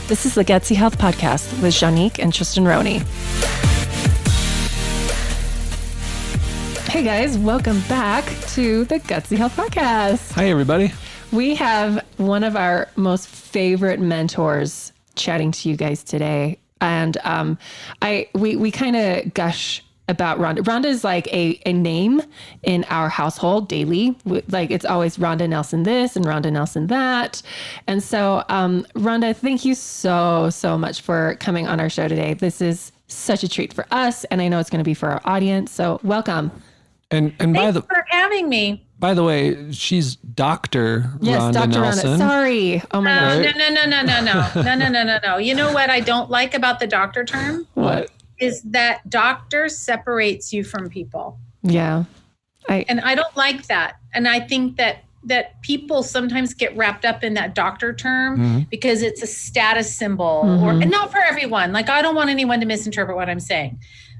This is the Gutsy Health Podcast with Janique and Tristan Roney. Hey guys, welcome back to the Gutsy Health Podcast. Hi everybody. We have one of our most favorite mentors chatting to you guys today. And we kind of gush about Ronda. Ronda is like a name in our household daily. Like it's always Ronda Nelson this and Ronda Nelson that. And so, Ronda, thank you so much for coming on our show today. This is such a treat for us, and I know it's going to be for our audience. So welcome. And Thanks for having me. By the way, she's Dr. Ronda Dr. Nelson. Ronda. Sorry. Oh my gosh. No. You know what I don't like about the doctor term? What? Is that doctor separates you from people. Yeah. And I don't like that. And I think that people sometimes get wrapped up in that doctor term because it's a status symbol and not for everyone. Like, I don't want anyone to misinterpret what I'm saying,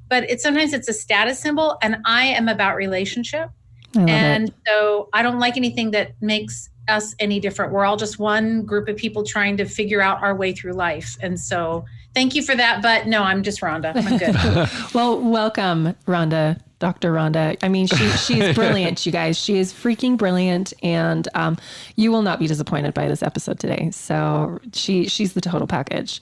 but sometimes it's a status symbol, and I am about relationship. So I don't like anything that makes us any different. We're all just one group of people trying to figure out our way through life. And so thank you for that. But no, I'm just Rhonda. I'm good. Well, welcome, Rhonda, Dr. Rhonda. I mean, she's brilliant, you guys. She is freaking brilliant. And you will not be disappointed by this episode today. So she's the total package.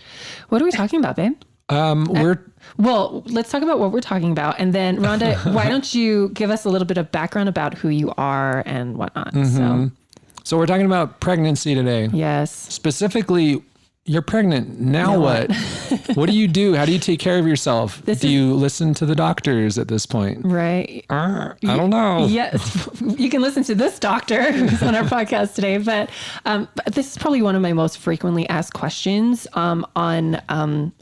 What are we talking about, babe? Well, let's talk about what we're talking about. And then, Rhonda, why don't you give us a little bit of background about who you are and whatnot? So we're talking about pregnancy today. Yes. Specifically, you're pregnant. Now what? What do you do? How do you take care of yourself? Do you listen to the doctors at this point? Right. I don't know. Yes. You can listen to this doctor who's on our podcast today, but this is probably one of my most frequently asked questions on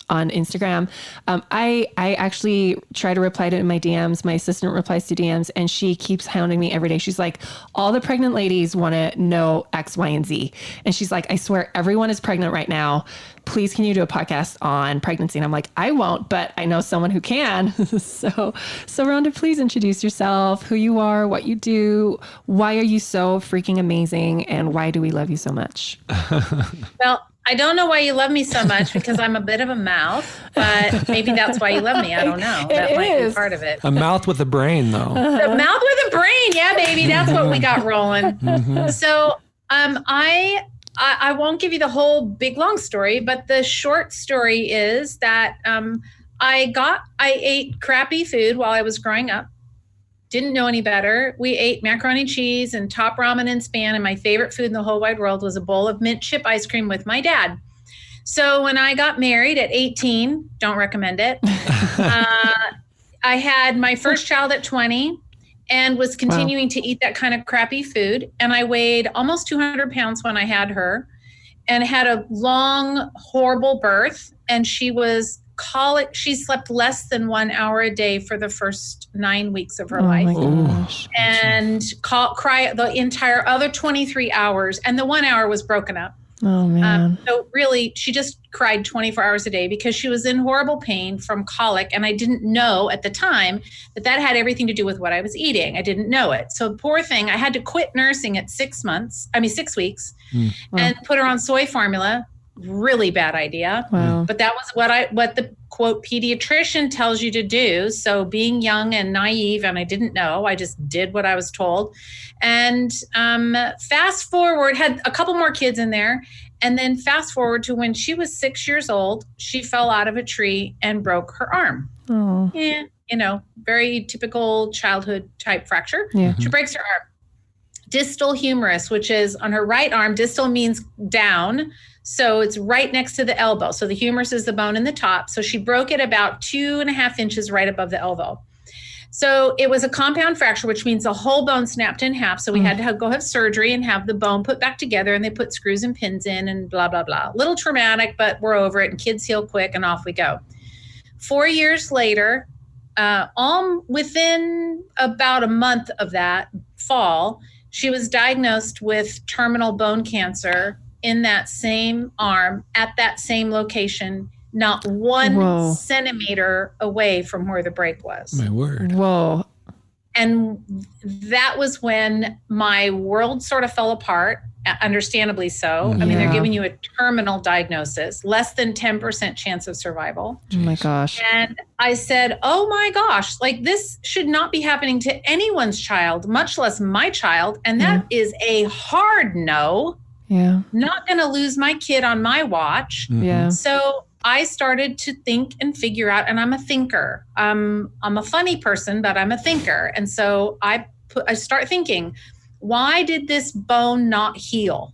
Instagram. I actually try to reply to my DMs. My assistant replies to DMs, and she keeps hounding me every day. She's like, all the pregnant ladies want to know X, Y, and Z. And she's like, I swear everyone is pregnant right now. Please, can you do a podcast on pregnancy? And I'm like, I won't, but I know someone who can. So Rhonda, please introduce yourself, who you are, what you do, why are you so freaking amazing, and why do we love you so much? Well, I don't know why you love me so much because I'm a bit of a mouth, but maybe that's why you love me. I don't know. That might be part of it. A mouth with a brain, though. A mouth with a brain. Yeah, baby. That's what we got rolling. So I won't give you the whole big long story, but the short story is that I ate crappy food while I was growing up. Didn't know any better. We ate macaroni and cheese and top ramen and Span, and my favorite food in the whole wide world was a bowl of mint chip ice cream with my dad. So when I got married at 18, don't recommend it. I had my first child at 20 and was continuing to eat that kind of crappy food. And I weighed almost 200 pounds when I had her and had a long, horrible birth. And she was she slept less than 1 hour a day for the first 9 weeks of her life. Gosh. And cry the entire other 23 hours. And the 1 hour was broken up. Oh, man. So really, she just cried 24 hours a day because she was in horrible pain from colic. And I didn't know at the time that had everything to do with what I was eating. I didn't know it. So poor thing, I had to quit nursing at 6 weeks and put her on soy formula. Really bad idea. Wow. But that was what the quote pediatrician tells you to do. So being young and naive, and I didn't know, I just did what I was told. And fast forward, had a couple more kids in there. And then fast forward to when she was 6 years old, she fell out of a tree and broke her arm. Oh. Yeah, very typical childhood type fracture. Yeah. She breaks her arm. Distal humerus, which is on her right arm. Distal means down. So it's right next to the elbow. So the humerus is the bone in the top. So she broke it about 2.5 inches right above the elbow. So it was a compound fracture, which means the whole bone snapped in half. So we had to go have surgery and have the bone put back together, and they put screws and pins in and blah, blah, blah. A little traumatic, but we're over it, and kids heal quick, and off we go. 4 years later, within about a month of that fall, she was diagnosed with terminal bone cancer in that same arm at that same location, not 1 centimeter away from where the break was. My word. Whoa. And that was when my world sort of fell apart. understandably so. I mean, they're giving you a terminal diagnosis, less than 10% chance of survival. Oh my gosh. And I said, oh my gosh, like this should not be happening to anyone's child, much less my child. And that is a hard no. Yeah. Not going to lose my kid on my watch. Yeah. So I started to think and figure out, and I'm a thinker. I'm a funny person, but I'm a thinker. And so I start thinking, why did this bone not heal?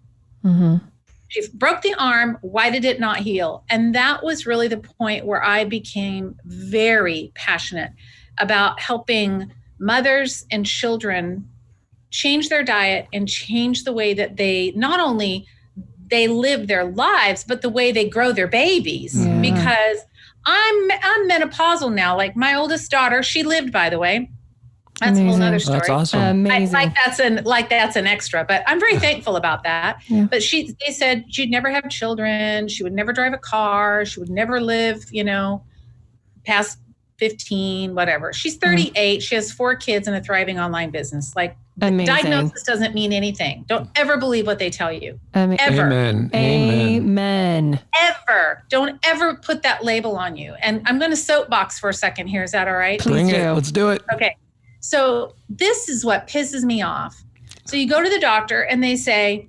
She broke the arm. Why did it not heal? And that was really the point where I became very passionate about helping mothers and children change their diet and change the way that they not only they live their lives, but the way they grow their babies. Because I'm menopausal now. Like my oldest daughter, she lived, by the way. That's a whole nother story. That's awesome. Amazing. Like that's an extra, but I'm very thankful about that. Yeah. But they said she'd never have children. She would never drive a car. She would never live, past 15, whatever. She's 38. She has 4 kids and a thriving online business. Like diagnosis doesn't mean anything. Don't ever believe what they tell you. Ever. Amen. Ever. Don't ever put that label on you. And I'm going to soapbox for a second here. Is that all right? Bring it. Let's do it. Okay. So this is what pisses me off. So you go to the doctor and they say,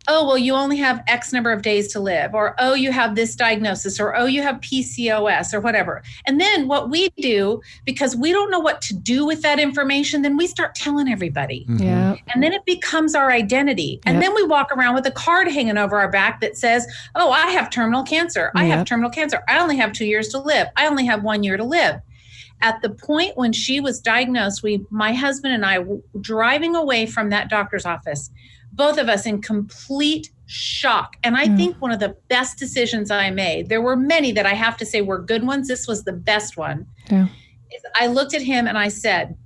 oh, well, you only have X number of days to live, or, oh, you have this diagnosis, or, oh, you have PCOS or whatever. And then what we do, because we don't know what to do with that information, then we start telling everybody. Yeah. And then it becomes our identity. And then we walk around with a card hanging over our back that says, oh, I have terminal cancer. I have terminal cancer. I only have 2 years to live. I only have 1 year to live. At the point when she was diagnosed, my husband and I were driving away from that doctor's office, both of us in complete shock. And I think one of the best decisions I made, there were many that I have to say were good ones. This was the best one. Yeah. I looked at him and I said,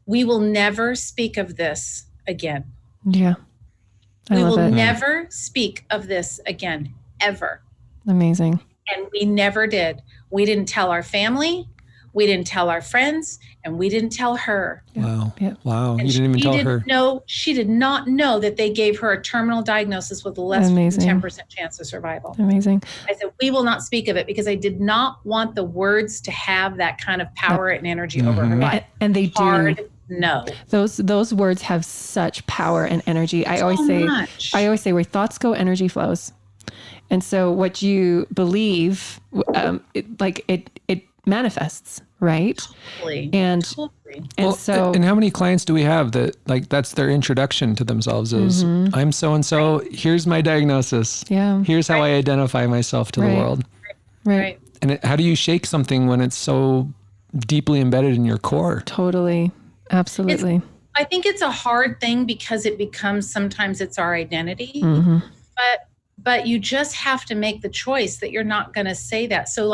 we will never speak of this again. Yeah. We will never speak of this again, ever. Amazing. And we never did. We didn't tell our family. We didn't tell our friends, and we didn't tell her. Wow. Yeah. Wow. And you didn't even tell her. No, she did not know that they gave her a terminal diagnosis with less than 10% chance of survival. Amazing. I said, we will not speak of it because I did not want the words to have that kind of power and energy over her life. And they do. No. Those words have such power and energy. I always say where thoughts go, energy flows. And so what you believe, it manifests, right? Totally. And how many clients do we have that that's their introduction to themselves is I'm so-and-so, here's my diagnosis. Yeah. Here's how I identify myself to the world. Right. And how do you shake something when it's so deeply embedded in your core? Totally. Absolutely. I think it's a hard thing because it becomes, sometimes it's our identity, but you just have to make the choice that you're not going to say that. So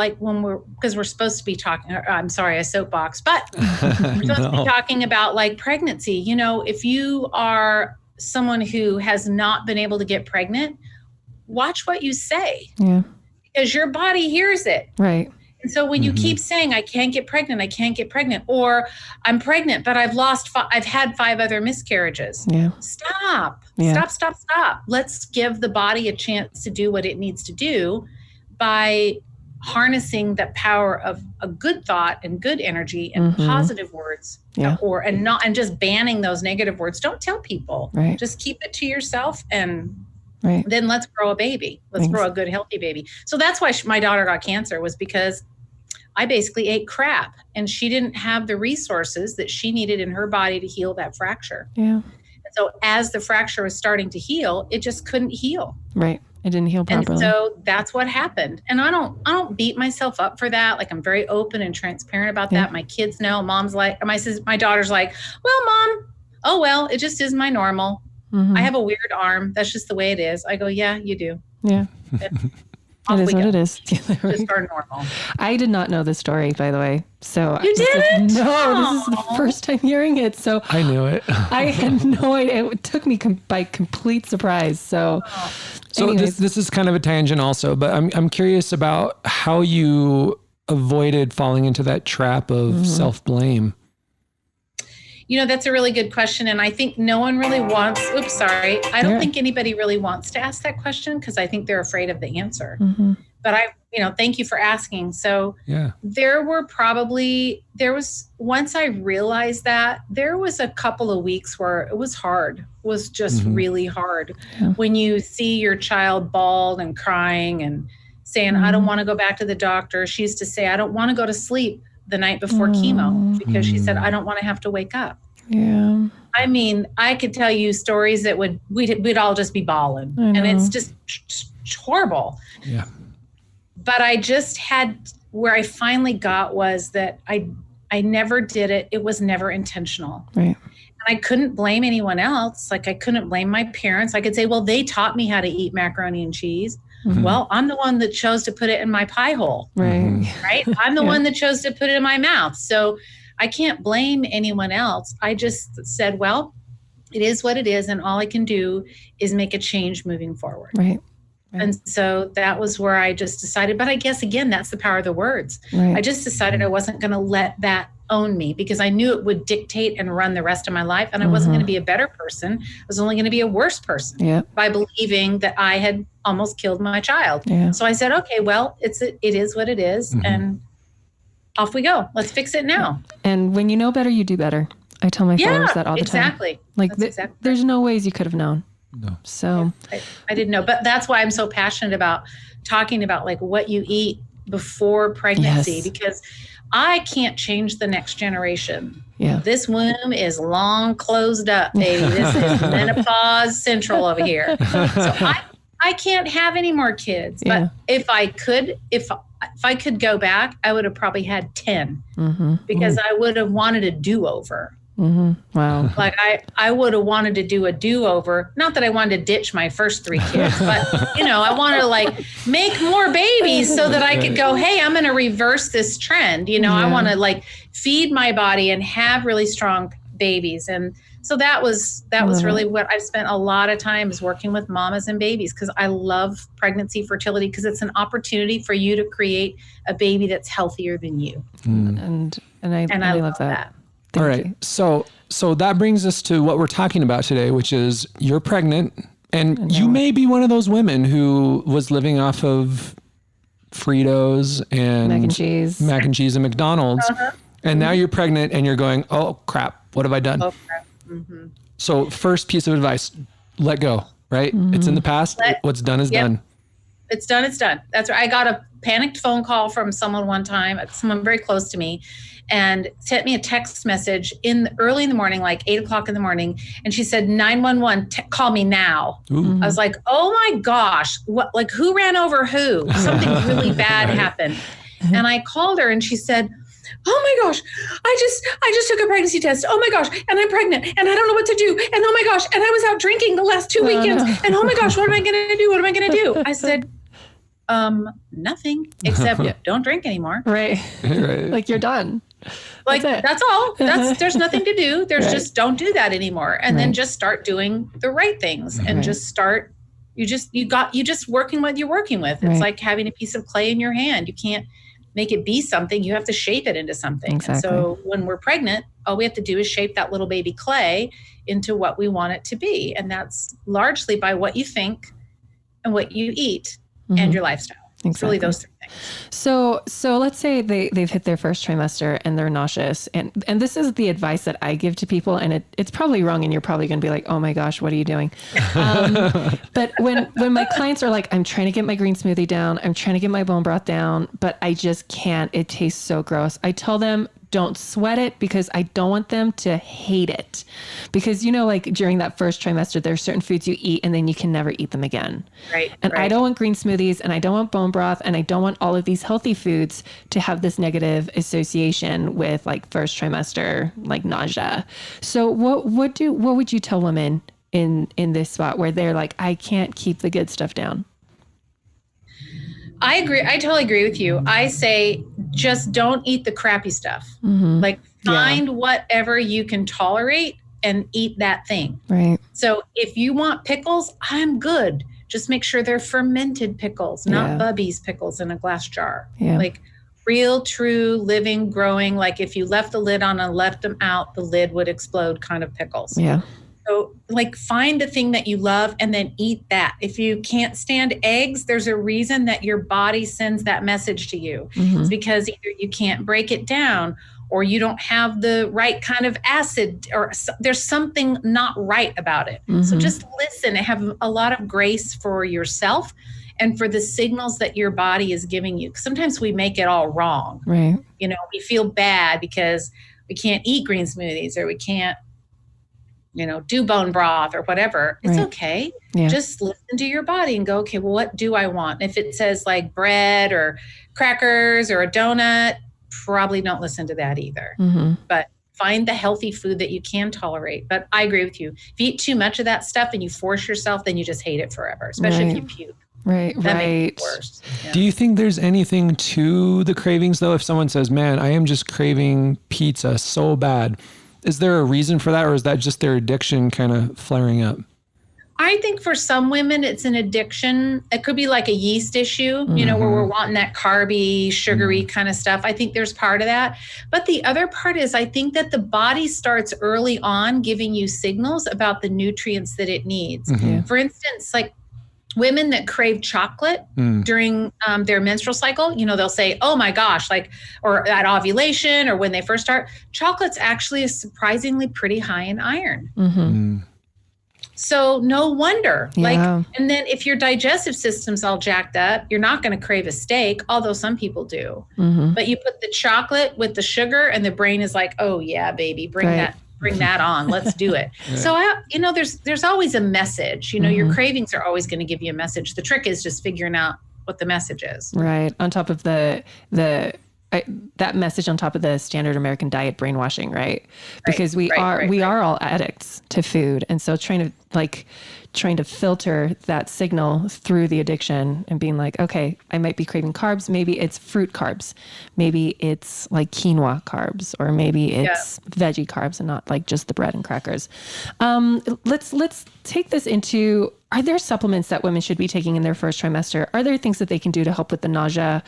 because we're supposed to be talking, I'm sorry, a soapbox, but we're supposed to be talking about pregnancy. If you are someone who has not been able to get pregnant, watch what you say. Yeah. Because your body hears it. Right. And so when you keep saying, I can't get pregnant, or I'm pregnant, but I've had 5 other miscarriages. Yeah. Stop. Yeah. Stop. Let's give the body a chance to do what it needs to do by harnessing the power of a good thought and good energy and positive words. Yeah. And just banning those negative words. Don't tell people. Right. Just keep it to yourself and then let's grow a baby. Let's grow a good, healthy baby. So that's why my daughter got cancer, was because I basically ate crap and she didn't have the resources that she needed in her body to heal that fracture. Yeah. And so as the fracture was starting to heal, it just couldn't heal. Right. It didn't heal properly. And so that's what happened. And I don't beat myself up for that. I'm very open and transparent about that. My kids know. My daughter's like, well, Mom, oh, well, it just is my normal. I have a weird arm. That's just the way it is. I go, yeah, you do. Yeah. It is what it is. Just our normal. I did not know this story, by the way. So you didn't? No, this is the first time hearing it. So I knew it. I had no idea. It took me by complete surprise. So this is kind of a tangent also, but I'm curious about how you avoided falling into that trap of self-blame. That's a really good question. And I think no one really wants, I don't think anybody really wants to ask that question because I think they're afraid of the answer. Mm-hmm. But thank you for asking. So once I realized that, there was a couple of weeks where it was hard. It was just really hard. Yeah. When you see your child bawled and crying and saying, I don't want to go back to the doctor. She used to say, I don't want to go to sleep the night before chemo because she said, I don't want to have to wake up. Yeah. I mean, I could tell you stories that we'd all just be bawling, and it's just horrible. Yeah. But I just had, where I finally got was that I never did it. It was never intentional. Right. And I couldn't blame anyone else. Like I couldn't blame my parents. I could say, well, they taught me how to eat macaroni and cheese. Mm-hmm. Well, I'm the one that chose to put it in my pie hole. Right. Right. I'm the one that chose to put it in my mouth. So I can't blame anyone else. I just said, well, it is what it is. And all I can do is make a change moving forward. Right. And so that was where I just decided, but I guess, again, that's the power of the words. Right. I just decided I wasn't going to let that own me because I knew it would dictate and run the rest of my life. And I wasn't going to be a better person. I was only going to be a worse person by believing that I had almost killed my child. Yeah. So I said, okay, well, it is what it is. And off we go. Let's fix it now. And when you know better, you do better. I tell my followers that all the time. Exactly. Like there's no ways you could have known. No. So I didn't know, but that's why I'm so passionate about talking about like what you eat before pregnancy, because I can't change the next generation. Yeah. This womb is long closed up, baby. This is menopause central over here. So I can't have any more kids, but if I could go back, I would have probably had 10 because I would have wanted a do-over. Wow. Like I would have wanted to do a do-over. Not that I wanted to ditch my first 3 kids, but I wanted to like make more babies so that I could go, hey, I'm going to reverse this trend. I want to like feed my body and have really strong babies. And so that was really what I've spent a lot of time is working with mamas and babies because I love pregnancy, fertility, because it's an opportunity for you to create a baby that's healthier than you. And I love that. All right. So that brings us to what we're talking about today, which is you're pregnant and you may be one of those women who was living off of Fritos and mac and cheese and McDonald's. And now you're pregnant and you're going, oh crap, what have I done? Oh, crap. So first piece of advice, let go, right? It's in the past. What's done is done. It's done. It's done. That's right. I got a panicked phone call from someone one time, someone very close to me, and sent me a text message early in the morning, like 8:00 in the morning. And she said, 911, call me now. I was like, oh my gosh, what, like who ran over who? Something really bad happened. And I called her and she said, oh my gosh, I just took a pregnancy test. Oh my gosh. And I'm pregnant and I don't know what to do. And oh my gosh. And I was out drinking the last 2 weekends. No. And oh my gosh, what am I going to do? What am I going to do? I said, nothing except don't drink anymore. Right. Like you're done. Like that's all. There's nothing to do. There's just don't do that anymore. And then just start doing the right things and just start. You just working what you're working with. It's like having a piece of clay in your hand. You can't make it be something. You have to shape it into something. Exactly. So when we're pregnant, all we have to do is shape that little baby clay into what we want it to be. And that's largely by what you think and what you eat and your lifestyle. Exactly. It's really those 3 things. So let's say they've hit their first trimester and they're nauseous. And this is the advice that I give to people. And it's probably wrong. And you're probably going to be like, oh my gosh, what are you doing? But when my clients are like, I'm trying to get my green smoothie down, I'm trying to get my bone broth down, but I just can't, it tastes so gross. I tell them, don't sweat it because I don't want them to hate it. Because, like during that first trimester, there's certain foods you eat and then you can never eat them again. Right. And I don't want green smoothies and I don't want bone broth and I don't want all of these healthy foods to have this negative association with like first trimester, like nausea. So what would you tell women in this spot where they're like, I can't keep the good stuff down? I agree. I totally agree with you. I say, just don't eat the crappy stuff. Like find whatever you can tolerate and eat that thing. Right. So if you want pickles, I'm good. Just make sure they're fermented pickles, not Bubby's pickles in a glass jar. Yeah. Like real, true, living, growing, like if you left the lid on and left them out, the lid would explode kind of pickles. Yeah. So like find the thing that you love and then eat that. If you can't stand eggs, there's a reason that your body sends that message to you. Mm-hmm. It's because either you can't break it down or you don't have the right kind of acid or there's something not right about it. Mm-hmm. So just listen and have a lot of grace for yourself and for the signals that your body is giving you. Sometimes we make it all wrong. Right. You know, we feel bad because we can't eat green smoothies or we can't, you know, do bone broth or whatever. It's right. okay. Yeah. Just listen to your body and go, okay, well, what do I want? If it says like bread or crackers or a donut, probably don't listen to that either. Mm-hmm. But find the healthy food that you can tolerate. But I agree with you. If you eat too much of that stuff and you force yourself, then you just hate it forever, especially right. if you puke. Right, that right. makes it worse. Yeah. Do you think there's anything to the cravings though? If someone says, man, I am just craving pizza so bad, is there a reason for that? Or is that just their addiction kind of flaring up? I think for some women, it's an addiction. It could be like a yeast issue, you know, where we're wanting that carby, sugary kind of stuff. I think there's part of that. But the other part is I think that the body starts early on giving you signals about the nutrients that it needs. Yeah. For instance, like women that crave chocolate during their menstrual cycle, you know, they'll say, oh my gosh, like, or at ovulation or when they first start, chocolate's actually is surprisingly pretty high in iron. Mm-hmm. So no wonder, Yeah. like, and then if your digestive system's all jacked up, you're not going to crave a steak, although some people do. Mm-hmm. But you put the chocolate with the sugar and the brain is like, oh yeah, baby, bring that on. Let's do it. Right. So, you know, there's always a message, you know, your cravings are always going to give you a message. The trick is just figuring out what the message is. Right. On top of that message on top of the standard American diet brainwashing, right? Because we are all addicts to food. And so trying to filter that signal through the addiction and being like, okay, I might be craving carbs. Maybe it's fruit carbs. Maybe it's like quinoa carbs, or maybe it's veggie carbs and not like just the bread and crackers. Let's take this into, are there supplements that women should be taking in their first trimester? Are there things that they can do to help with the nausea?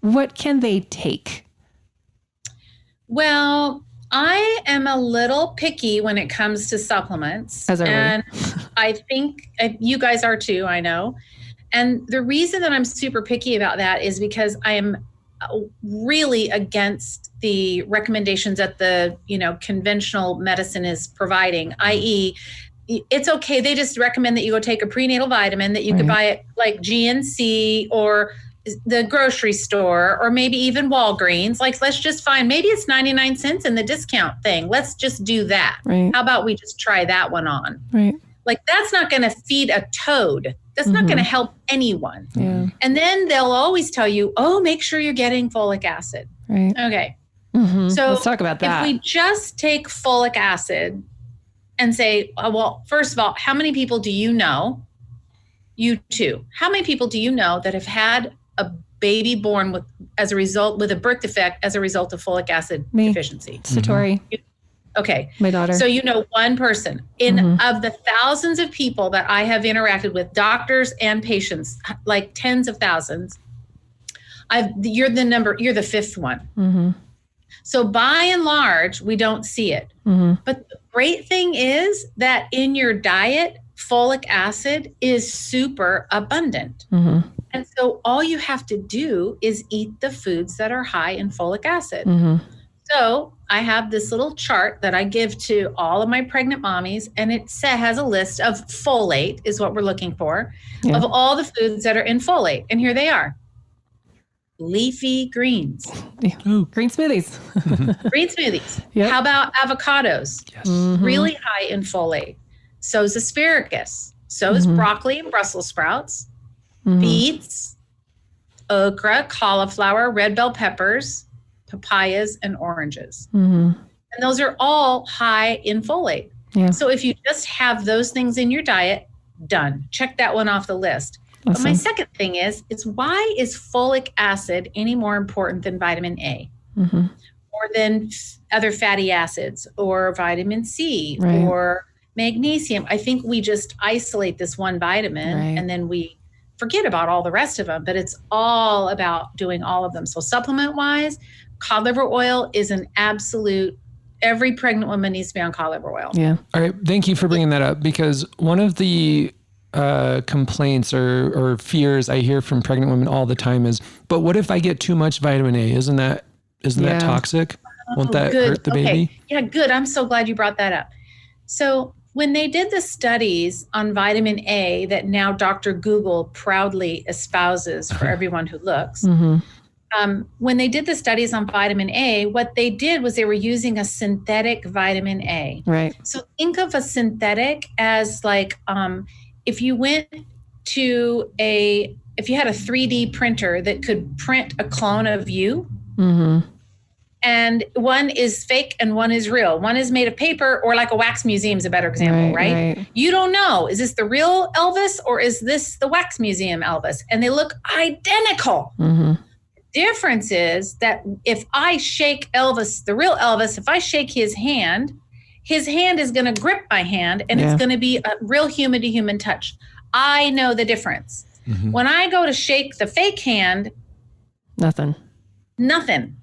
What can they take? Well, I am a little picky when it comes to supplements. As are we. And I think you guys are too, I know. And the reason that I'm super picky about that is because I am really against the recommendations that the, you know, conventional medicine is providing, i.e., it's okay. They just recommend that you go take a prenatal vitamin that you could buy at like GNC or the grocery store, or maybe even Walgreens. Like, let's just find, maybe it's 99 cents in the discount thing. Let's just do that. Right. How about we just try that one on? Right. Like, that's not going to feed a toad. That's not going to help anyone. Yeah. And then they'll always tell you, oh, make sure you're getting folic acid. Right. Okay. Mm-hmm. So let's talk about that. If we just take folic acid and say, well, first of all, how many people do you know? You too. How many people do you know that have had a baby born with a birth defect as a result of folic acid deficiency? Satori. Okay. My daughter. So you know one person. Of the thousands of people that I have interacted with, doctors and patients, like tens of thousands, you're the fifth one. Mm-hmm. So by and large, we don't see it. Mm-hmm. But the great thing is that in your diet, folic acid is super abundant. Mm-hmm. And so all you have to do is eat the foods that are high in folic acid. Mm-hmm. So I have this little chart that I give to all of my pregnant mommies, and it has a list of folate is what we're looking for, of all the foods that are in folate. And here they are. Leafy greens. Ooh, green smoothies. Green smoothies. Yep. How about avocados? Yes. Mm-hmm. Really high in folate. So is asparagus. So is broccoli and Brussels sprouts. Beets, okra, cauliflower, red bell peppers, papayas, and oranges. And those are all high in folate. Yeah. So if you just have those things in your diet, done. Check that one off the list. Awesome. But my second thing is why is folic acid any more important than vitamin A? Or than other fatty acids or vitamin C or magnesium? I think we just isolate this one vitamin and then we forget about all the rest of them, but it's all about doing all of them. So supplement wise, cod liver oil is an absolute, every pregnant woman needs to be on cod liver oil. Yeah. All right. Thank you for bringing that up, because one of the complaints or fears I hear from pregnant women all the time is, but what if I get too much vitamin A? Isn't that toxic? Won't that hurt the baby? Yeah, good. I'm so glad you brought that up. So when they did the studies on vitamin A that now Dr. Google proudly espouses for everyone who looks, when they did the studies on vitamin A, what they did was they were using a synthetic vitamin A. Right. So think of a synthetic as like, if you went to if you had a 3D printer that could print a clone of you, and one is fake and one is real. One is made of paper, or like a wax museum is a better example, right? You don't know, is this the real Elvis or is this the wax museum Elvis? And they look identical. Difference is that if I shake Elvis, the real Elvis, if I shake his hand is going to grip my hand, and it's going to be a real human to human touch. I know the difference. When I go to shake the fake hand, nothing,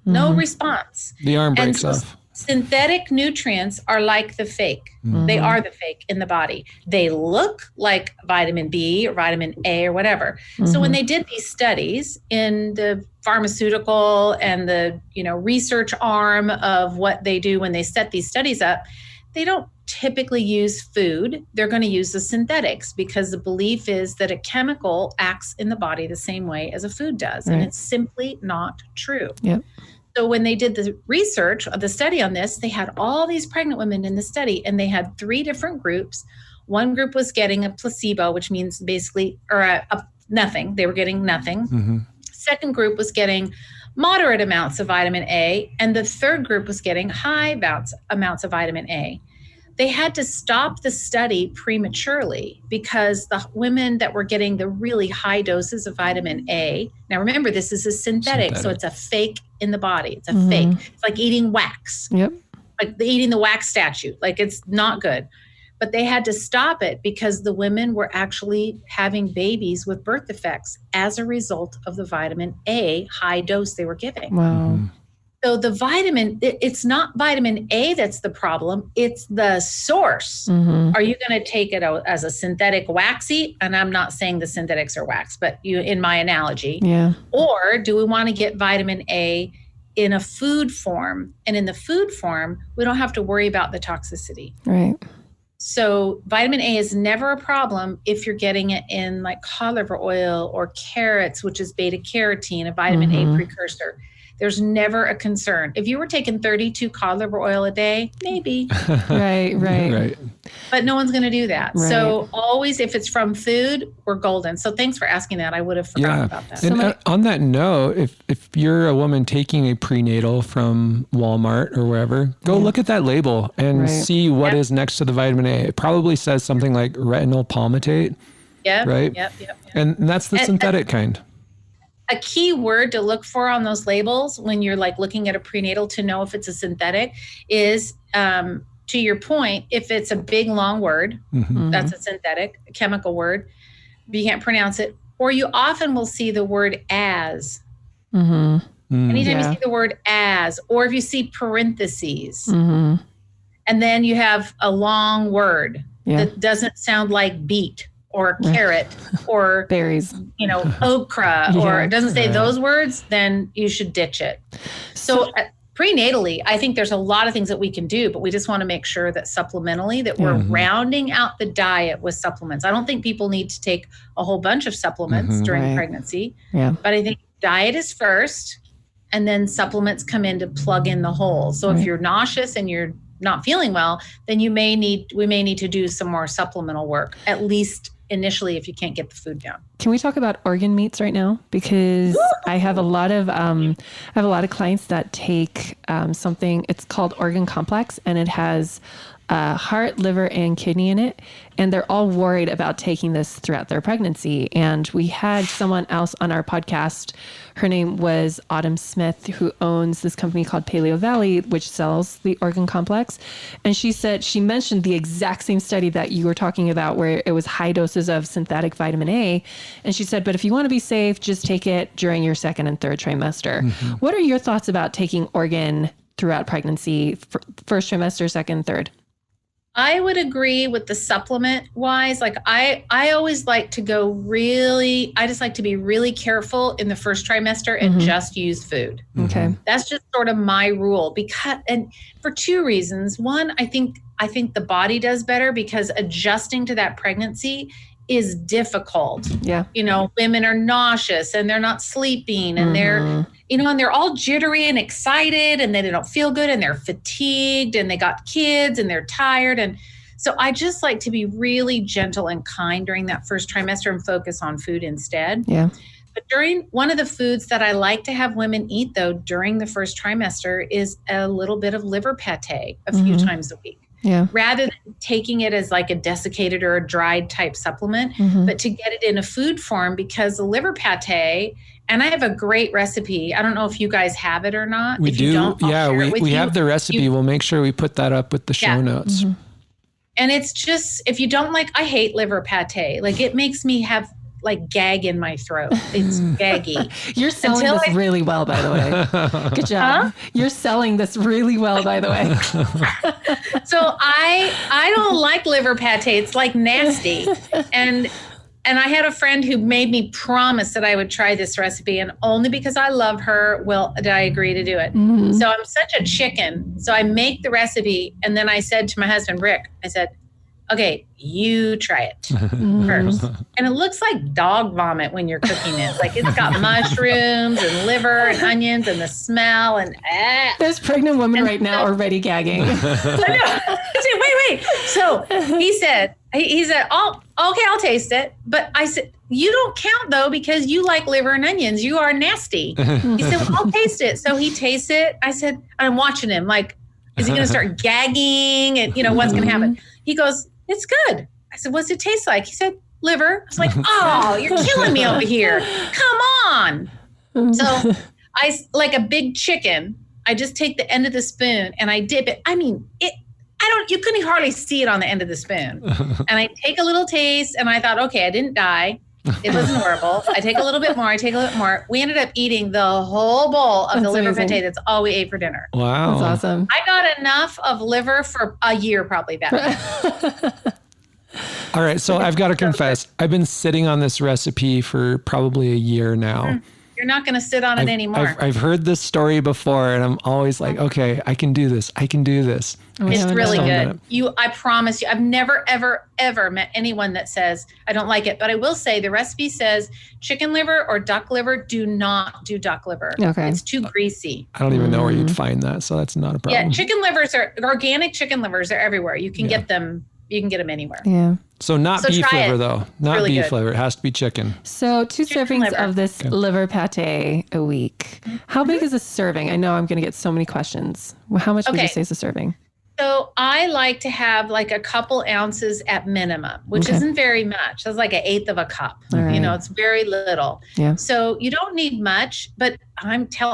no response. The arm breaks off. Synthetic nutrients are like the fake. They are the fake in the body. They look like vitamin B or vitamin A or whatever. So when they did these studies in the pharmaceutical and the research arm of what they do when they set these studies up, they don't typically use food. They're going to use the synthetics, because the belief is that a chemical acts in the body the same way as a food does. And it's simply not true. Yep. So when they did the research of the study on this, they had all these pregnant women in the study, and they had 3 different groups. One group was getting a placebo, which means basically, or nothing. They were getting nothing. Second group was getting moderate amounts of vitamin A, and the third group was getting high amounts of vitamin A. They had to stop the study prematurely because the women that were getting the really high doses of vitamin A, now remember, this is a synthetic. So it's a fake in the body. It's a fake. It's like eating wax. Yep. Like eating the wax statue. Like, it's not good. But they had to stop it because the women were actually having babies with birth defects as a result of the vitamin A high dose they were giving. Wow. So the vitamin, it's not vitamin A that's the problem. It's the source. Are you going to take it as a synthetic waxy? And I'm not saying the synthetics are wax, but in my analogy. Yeah. Or do we want to get vitamin A in a food form? And in the food form, we don't have to worry about the toxicity. Right. So vitamin A is never a problem if you're getting it in like cod liver oil or carrots, which is beta carotene, a vitamin A precursor. There's never a concern. If you were taking 32 cod liver oil a day, maybe. Right. But no one's going to do that. Right. So always, if it's from food, we're golden. So thanks for asking that. I would have forgotten about that. And on that note, if you're a woman taking a prenatal from Walmart or wherever, go look at that label and see what is next to the vitamin A. It probably says something like retinol palmitate. Yeah. Right. Yep. And that's the synthetic kind. A key word to look for on those labels when you're like looking at a prenatal to know if it's a synthetic is, to your point, if it's a big long word, that's a synthetic, a chemical word, but you can't pronounce it. Or you often will see the word as. Anytime you see the word as, or if you see parentheses, and then you have a long word that doesn't sound like beet or carrot or berries, okra, or it doesn't say those words, then you should ditch it. So prenatally, I think there's a lot of things that we can do, but we just want to make sure that supplementally that we're rounding out the diet with supplements. I don't think people need to take a whole bunch of supplements during pregnancy, but I think diet is first, and then supplements come in to plug in the hole. So if you're nauseous and you're not feeling well, then we may need to do some more supplemental work, at least initially, if you can't get the food down. Can we talk about organ meats right now? Because I have a lot of clients that take something, it's called organ complex, and it has heart, liver, and kidney in it. And they're all worried about taking this throughout their pregnancy. And we had someone else on our podcast. Her name was Autumn Smith, who owns this company called Paleo Valley, which sells the organ complex. And she said, she mentioned the exact same study that you were talking about, where it was high doses of synthetic vitamin A. And she said, but if you want to be safe, just take it during your second and third trimester. Mm-hmm. What are your thoughts about taking organ throughout pregnancy, first trimester, second, third? I would agree with the supplement wise. Like I always like to I just like to be really careful in the first trimester and just use food. Okay. That's just sort of my rule, and for two reasons. One, I think the body does better because adjusting to that pregnancy is difficult. Yeah. Women are nauseous and they're not sleeping and they're, and they're all jittery and excited and they don't feel good and they're fatigued and they got kids and they're tired. And so I just like to be really gentle and kind during that first trimester and focus on food instead. Yeah. But one of the foods that I like to have women eat though during the first trimester is a little bit of liver pate a few times a week. Yeah. Rather than taking it as like a desiccated or a dried type supplement, but to get it in a food form, because the liver pate, and I have a great recipe. I don't know if you guys have it or not. We if do. You don't, We have the recipe. We'll make sure we put that up with the show notes. And it's just, if you don't I hate liver pate. Like it makes me have gag in my throat. It's gaggy. You're selling this really well, by the way. Good job. Huh? You're selling this really well, by the way. So I don't like liver pate. It's nasty. And I had a friend who made me promise that I would try this recipe, and only because I love her did I agree to do it. So I'm such a chicken. So I make the recipe, and then I said to my husband, Rick, I said, okay, you try it first. And it looks like dog vomit when you're cooking it. It's got mushrooms and liver and onions and the smell and There's pregnant women right now already gagging. I said, wait. So he said, okay, I'll taste it. But I said, you don't count though, because you like liver and onions. You are nasty. He said, well, I'll taste it. So he tastes it. I said, I'm watching him is he going to start gagging? And what's going to happen? He goes, it's good. I said, what's it taste like? He said, liver. I was like, oh, you're killing me over here. Come on. So like a big chicken, I just take the end of the spoon and I dip it. I mean, you couldn't hardly see it on the end of the spoon. And I take a little taste and I thought, okay, I didn't die. It wasn't horrible. I take a little bit more. We ended up eating the whole bowl of the liver pate. That's all we ate for dinner. Wow. That's awesome. I got enough of liver for a year, probably that. All right. So I've got to confess, I've been sitting on this recipe for probably a year now. You're not going to sit on it anymore. I've heard this story before and I'm always like, okay, I can do this. It's really good. I promise you, I've never, ever, ever met anyone that says, I don't like it. But I will say the recipe says chicken liver or duck liver, do not do duck liver. Okay. It's too greasy. I don't even know where you'd find that. So that's not a problem. Yeah. Organic chicken livers are everywhere. You can get them. You can get them anywhere. Yeah. So not beef liver though. Not really beef liver. It has to be chicken. So 2 servings liver. Of this liver pate a week. How big is a serving? I know I'm going to get so many questions. How much would you say is a serving? So I like to have a couple ounces at minimum, which isn't very much. That's like 1/8 of a cup. Right. It's very little. Yeah. So you don't need much, but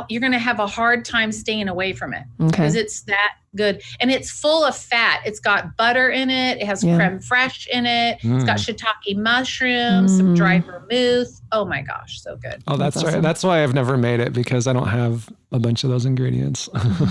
you're going to have a hard time staying away from it because it's that good. And it's full of fat. It's got butter in it. It has creme fraiche in it. It's got shiitake mushrooms, some dried vermouth. Oh my gosh, so good. Oh, that's awesome. Right. That's why I've never made it, because I don't have a bunch of those ingredients.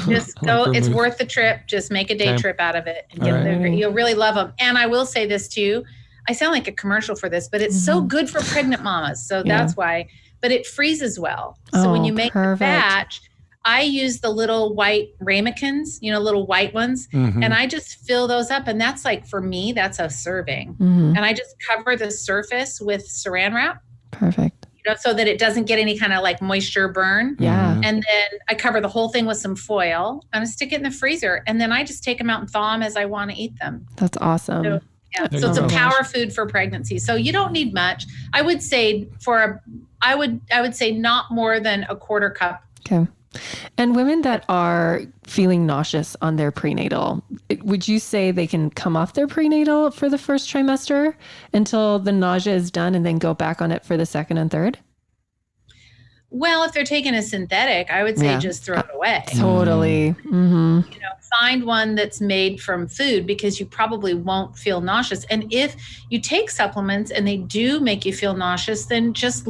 Just go. It's worth the trip. Just make a day trip out of it and get them. You'll really love them. And I will say this too. I sound like a commercial for this, but it's so good for pregnant mamas. So that's why. But it freezes well. So when you make the batch, I use the little white ramekins, little white ones, and I just fill those up. And that's for me, that's a serving. And I just cover the surface with saran wrap. Perfect. So that it doesn't get any kind of moisture burn. Yeah. And then I cover the whole thing with some foil and I stick it in the freezer. And then I just take them out and thaw them as I want to eat them. That's awesome. So it's a power food for pregnancy. So you don't need much. I would say I would say not more than 1/4 cup. Okay. And women that are feeling nauseous on their prenatal, would you say they can come off their prenatal for the first trimester until the nausea is done and then go back on it for the second and third? Well, if they're taking a synthetic, I would say just throw it away. Totally. Mm-hmm. Find one that's made from food, because you probably won't feel nauseous. And if you take supplements and they do make you feel nauseous, then just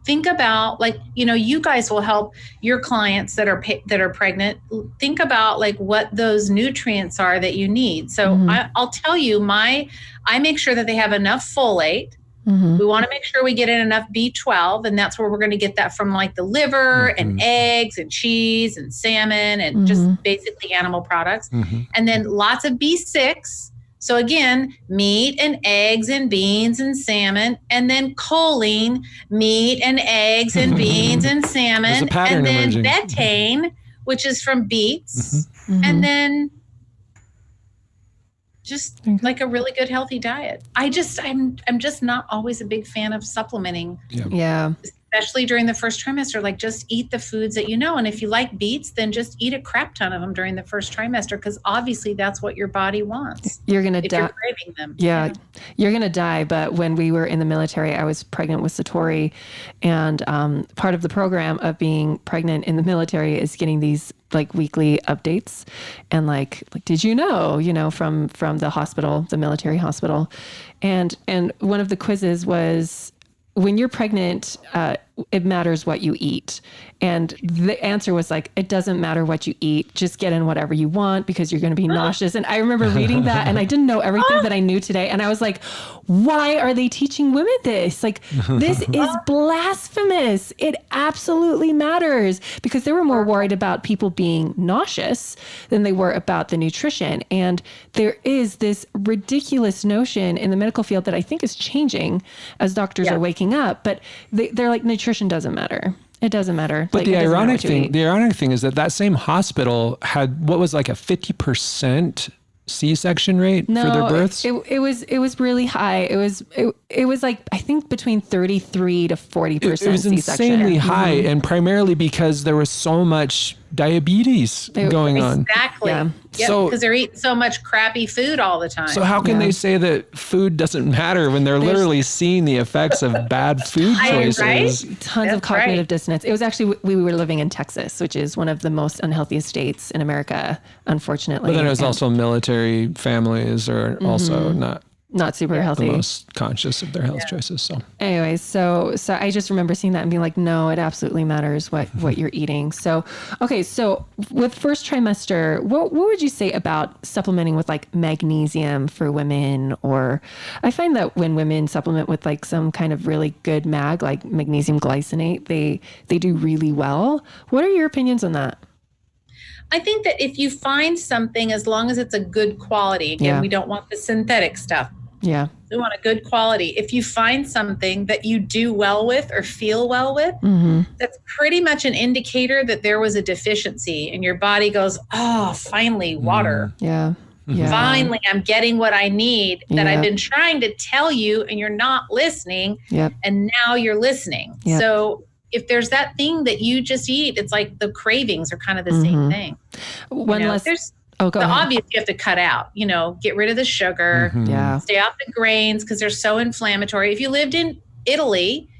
think about, like, you guys will help your clients that are pregnant. Think about like what those nutrients are that you need. So I'll tell you, I make sure that they have enough folate. Mm-hmm. We want to make sure we get in enough B12, and that's where we're going to get that from, like the liver and eggs and cheese and salmon and just basically animal products. And then lots of B6. So again, meat and eggs and beans and salmon, and then choline, meat and eggs and beans and salmon, and then betaine, which is from beets, and then just like a really good healthy diet. I'm just not always a big fan of supplementing. Yeah. Especially during the first trimester, like just eat the foods that and if you like beets, then just eat a crap ton of them during the first trimester, because obviously that's what your body wants. You're going to die. You're craving them. Yeah, you're going to die. But when we were in the military, I was pregnant with Satori, and part of the program of being pregnant in the military is getting these like weekly updates, and like did you know, from the hospital, the military hospital, and one of the quizzes was, when you're pregnant, it matters what you eat. And the answer was like, it doesn't matter what you eat. Just get in whatever you want, because you're going to be nauseous. And I remember reading that, and I didn't know everything that I knew today. And I was like, why are they teaching women this? Like, this is blasphemous. It absolutely matters, because they were more worried about people being nauseous than they were about the nutrition. And there is this ridiculous notion in the medical field that I think is changing as doctors are waking up, but they're like, nutrition doesn't matter. It doesn't matter. But the ironic thing is that same hospital had what was like a 50% C-section rate for their births. It was really high. It was like, I think between 33 to 40% It was insanely high, and primarily because there was so much diabetes going on. Exactly. Yeah. So, because they're eating so much crappy food all the time. So how can they say that food doesn't matter when they're literally seeing the effects of bad food choices? Right? Tons of cognitive dissonance. It was actually, we were living in Texas, which is one of the most unhealthiest states in America, unfortunately. But then it was also military families are also not super healthy, the most conscious of their health choices. So anyways, so I just remember seeing that and being like, no, it absolutely matters what you're eating. So, okay. So with first trimester, what would you say about supplementing with like magnesium for women? Or I find that when women supplement with like some kind of really good like magnesium glycinate, they do really well. What are your opinions on that? I think that if you find something, as long as it's a good quality, again, we don't want the synthetic stuff. Yeah. We want a good quality. If you find something that you do well with or feel well with, that's pretty much an indicator that there was a deficiency, and your body goes, oh, finally, water. Yeah. Finally, I'm getting what I need that I've been trying to tell you, and you're not listening. And now you're listening. So if there's that thing that you just eat, it's like the cravings are kind of the same thing. The obvious you have to cut out, get rid of the sugar, stay off the grains because they're so inflammatory. If you lived in Italy,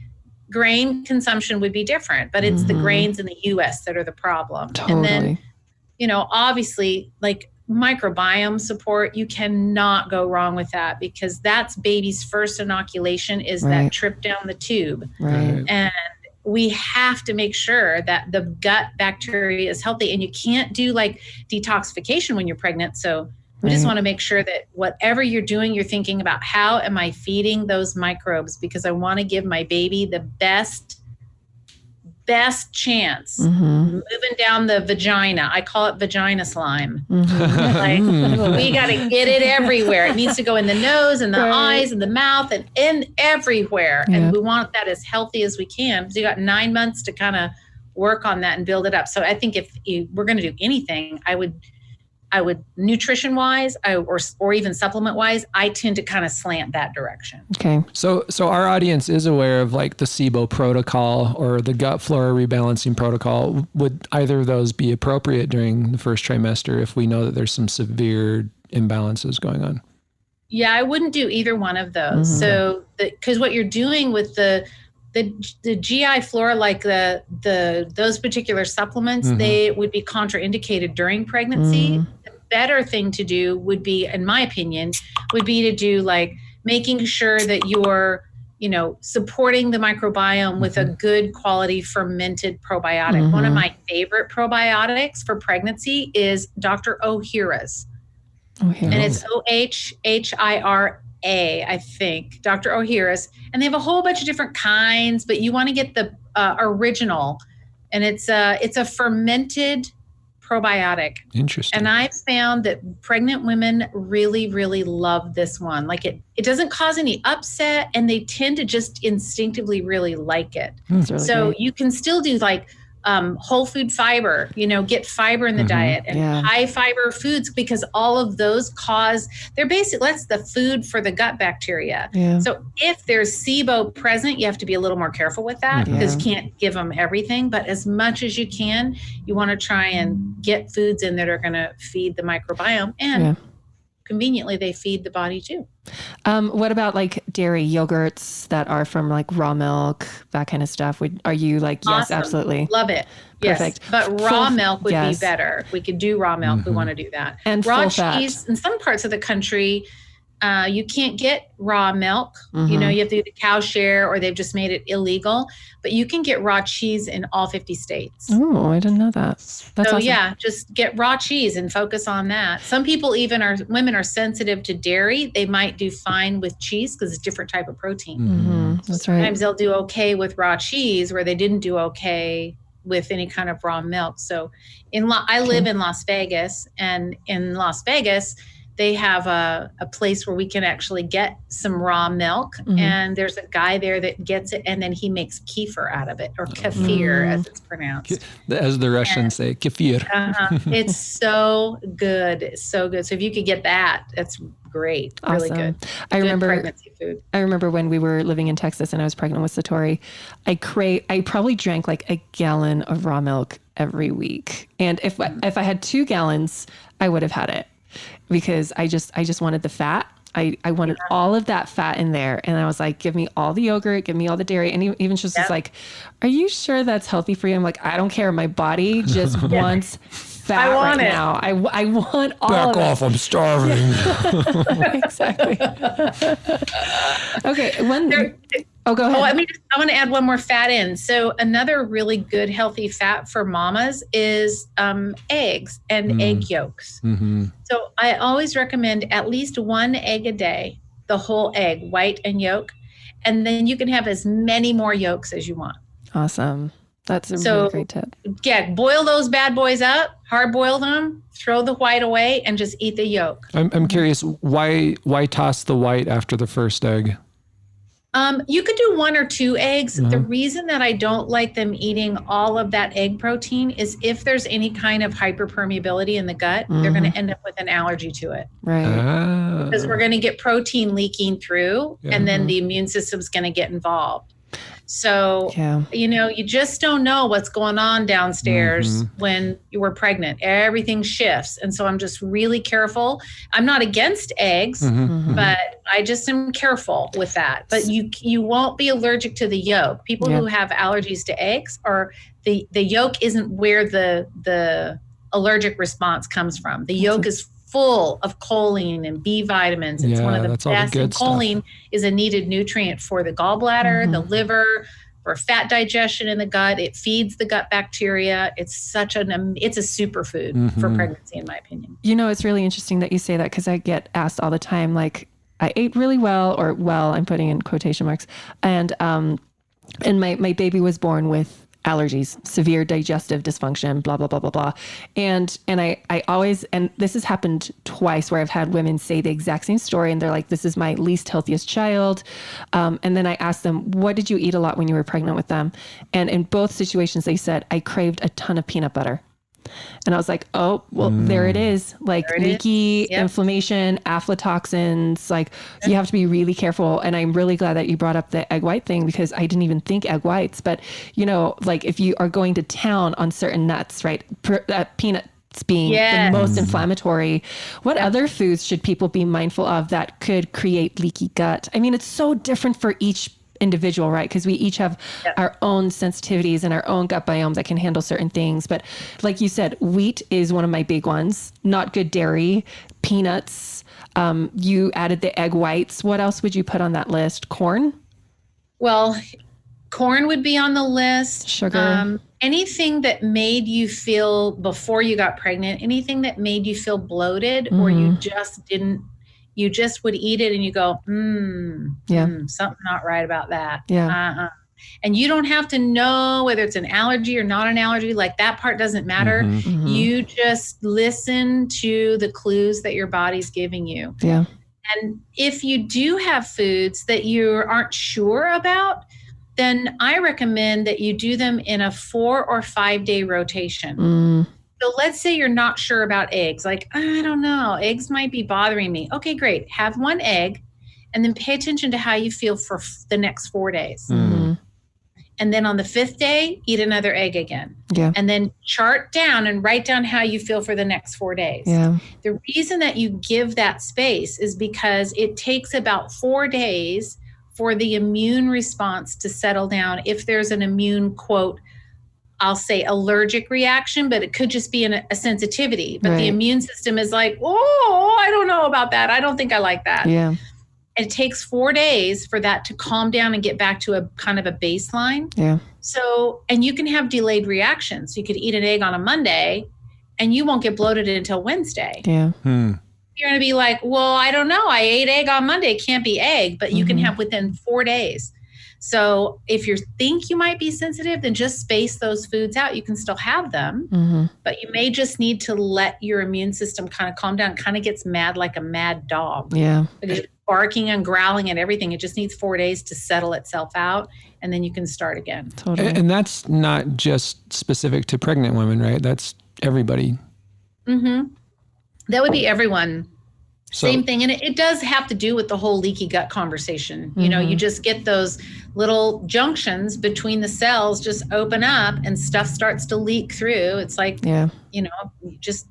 grain consumption would be different, but it's the grains in the US that are the problem. Totally. And then, obviously, like microbiome support, you cannot go wrong with that, because that's baby's first inoculation is that trip down the tube. Right. And we have to make sure that the gut bacteria is healthy, and you can't do like detoxification when you're pregnant. So we just want to make sure that whatever you're doing, you're thinking about, how am I feeding those microbes? Because I want to give my baby the best chance moving down the vagina. I call it vagina slime. Like, we got to get it everywhere. It needs to go in the nose and the eyes and the mouth and in everywhere. And we want that as healthy as we can. So you got 9 months to kind of work on that and build it up. So I think if we're going to do anything, I would nutrition wise, or even supplement wise, I tend to kind of slant that direction. Okay. So our audience is aware of like the SIBO protocol or the gut flora rebalancing protocol. Would either of those be appropriate during the first trimester if we know that there's some severe imbalances going on? Yeah, I wouldn't do either one of those. Mm-hmm. So, because what you're doing with the GI flora, like those particular supplements, Mm-hmm. they would be contraindicated during pregnancy. Mm-hmm. The better thing to do would be, in my opinion, would be to do like making sure that you're, supporting the microbiome with a good quality fermented probiotic. Mm-hmm. One of my favorite probiotics for pregnancy is Dr. Ohhira's. Ohhira. And it's Ohhira, I think, Dr. Ohhira's. And they have a whole bunch of different kinds, but you want to get the original. And it's a fermented probiotic. Interesting. And I found that pregnant women really, really love this one. Like it doesn't cause any upset, and they tend to just instinctively really like it. That's really So great. you can still do like whole food fiber, get fiber in the diet and high fiber foods, because all of those they're basically, that's the food for the gut bacteria. Yeah. So if there's SIBO present, you have to be a little more careful with that, because you can't give them everything, but as much as you can, you want to try and get foods in that are going to feed the microbiome, and conveniently they feed the body too. What about like dairy yogurts that are from like raw milk, that kind of stuff? Are you like, yes, Awesome. absolutely. Love it. Perfect. Yes. But raw milk would yes. be better. We could do raw milk. We want to do that. And raw full fat. cheese in some parts of the country, you can't get raw milk. Mm-hmm. You have to do the cow share, or they've just made it illegal. But you can get raw cheese in all 50 states. Oh, I didn't know that. That's so awesome. yeah, just get raw cheese and focus on that. Some people women are sensitive to dairy. They might do fine with cheese because it's a different type of protein. Mm-hmm. That's right. Sometimes they'll do okay with raw cheese where they didn't do okay with any kind of raw milk. So I live in Las Vegas, and in Las Vegas, they have a place where we can actually get some raw milk, and there's a guy there that gets it, and then he makes kefir out of it, or kefir as it's pronounced. As the Russians say, kefir. It's so good. So good. So if you could get that, that's great. Really Awesome. good. I remember pregnancy food. I remember when we were living in Texas and I was pregnant with Satori, I probably drank like a gallon of raw milk every week. And if I had 2 gallons, I would have had it, because I just wanted the fat. I wanted all of that fat in there. And I was like, give me all the yogurt, give me all the dairy. And even she was just like, are you sure that's healthy for you? I'm like, I don't care. My body just wants fat right now. I want all Back of it. off, I'm starving. Exactly. Okay. Go ahead. I want to add one more fat in. So another really good healthy fat for mamas is eggs and egg yolks. Mm-hmm. So I always recommend at least 1 egg a day, the whole egg, white and yolk. And then you can have as many more yolks as you want. Awesome. That's a really great tip. Yeah, boil those bad boys up, hard boil them, throw the white away, and just eat the yolk. I'm curious, why toss the white after the first egg? You could do 1 or 2 eggs. The reason that I don't like them eating all of that egg protein is if there's any kind of hyperpermeability in the gut, they're going to end up with an allergy to it. Right. Because we're going to get protein leaking through, and then the immune system's going to get involved. So, you just don't know what's going on downstairs when you were pregnant. Everything shifts. And so I'm just really careful. I'm not against eggs, but I just am careful with that. But you won't be allergic to the yolk. People who have allergies to eggs, or the yolk isn't where the allergic response comes from. The yolk is full of choline and B vitamins. It's one of the best. And choline is a needed nutrient for the gallbladder, the liver, for fat digestion in the gut. It feeds the gut bacteria. It's it's a superfood for pregnancy, in my opinion. It's really interesting that you say that, because I get asked all the time, like, I ate really well, or well, I'm putting in quotation marks. And my baby was born with allergies, severe digestive dysfunction, blah, blah, blah, blah, blah. And I always, and this has happened twice where I've had women say the exact same story, and they're like, this is my least healthiest child. And then I asked them, what did you eat a lot when you were pregnant with them? And in both situations, they said, I craved a ton of peanut butter. And I was like, oh, well, there it is. Like leaky inflammation, aflatoxins, like you have to be really careful. And I'm really glad that you brought up the egg white thing, because I didn't even think egg whites, but you know, like if you are going to town on certain nuts, right? Peanuts being the most inflammatory. What other foods should people be mindful of that could create leaky gut? I mean, it's so different for each individual, right? Because we each have our own sensitivities and our own gut biome that can handle certain things. But like you said, wheat is one of my big ones. Not good dairy, peanuts. You added the egg whites. What else would you put on that list? Corn? Well, corn would be on the list. Sugar. Anything that made you feel, before you got pregnant, anything that made you feel bloated or you just would eat it and you go, something not right about that. Yeah. And you don't have to know whether it's an allergy or not an allergy. Like that part doesn't matter. You just listen to the clues that your body's giving you. Yeah. And if you do have foods that you aren't sure about, then I recommend that you do them in a 4 or 5 day rotation. So let's say you're not sure about eggs. Like, I don't know, eggs might be bothering me. Okay, great. Have one egg and then pay attention to how you feel for the next 4 days. And then on the 5th day, eat another egg again. Yeah. And then chart down and write down how you feel for the next 4 days. Yeah. The reason that you give that space is because it takes about 4 days for the immune response to settle down. If there's an immune, quote, I'll say allergic reaction, but it could just be a sensitivity. But the immune system is like, oh, I don't know about that. I don't think I like that. Yeah. It takes 4 days for that to calm down and get back to a kind of a baseline. Yeah. So, and you can have delayed reactions. You could eat an egg on a Monday and you won't get bloated until Wednesday. Yeah. You're going to be like, well, I don't know. I ate egg on Monday. It can't be egg, but you can have within 4 days. So if you think you might be sensitive, then just space those foods out. You can still have them, but you may just need to let your immune system kind of calm down. It kind of gets mad like a mad dog. Yeah. It's barking and growling and everything. It just needs 4 days to settle itself out, and then you can start again. Totally. And that's not just specific to pregnant women, right? That's everybody. That would be everyone. So, same thing. And it does have to do with the whole leaky gut conversation. You know, you just get those little junctions between the cells just open up and stuff starts to leak through. It's like, you know, it just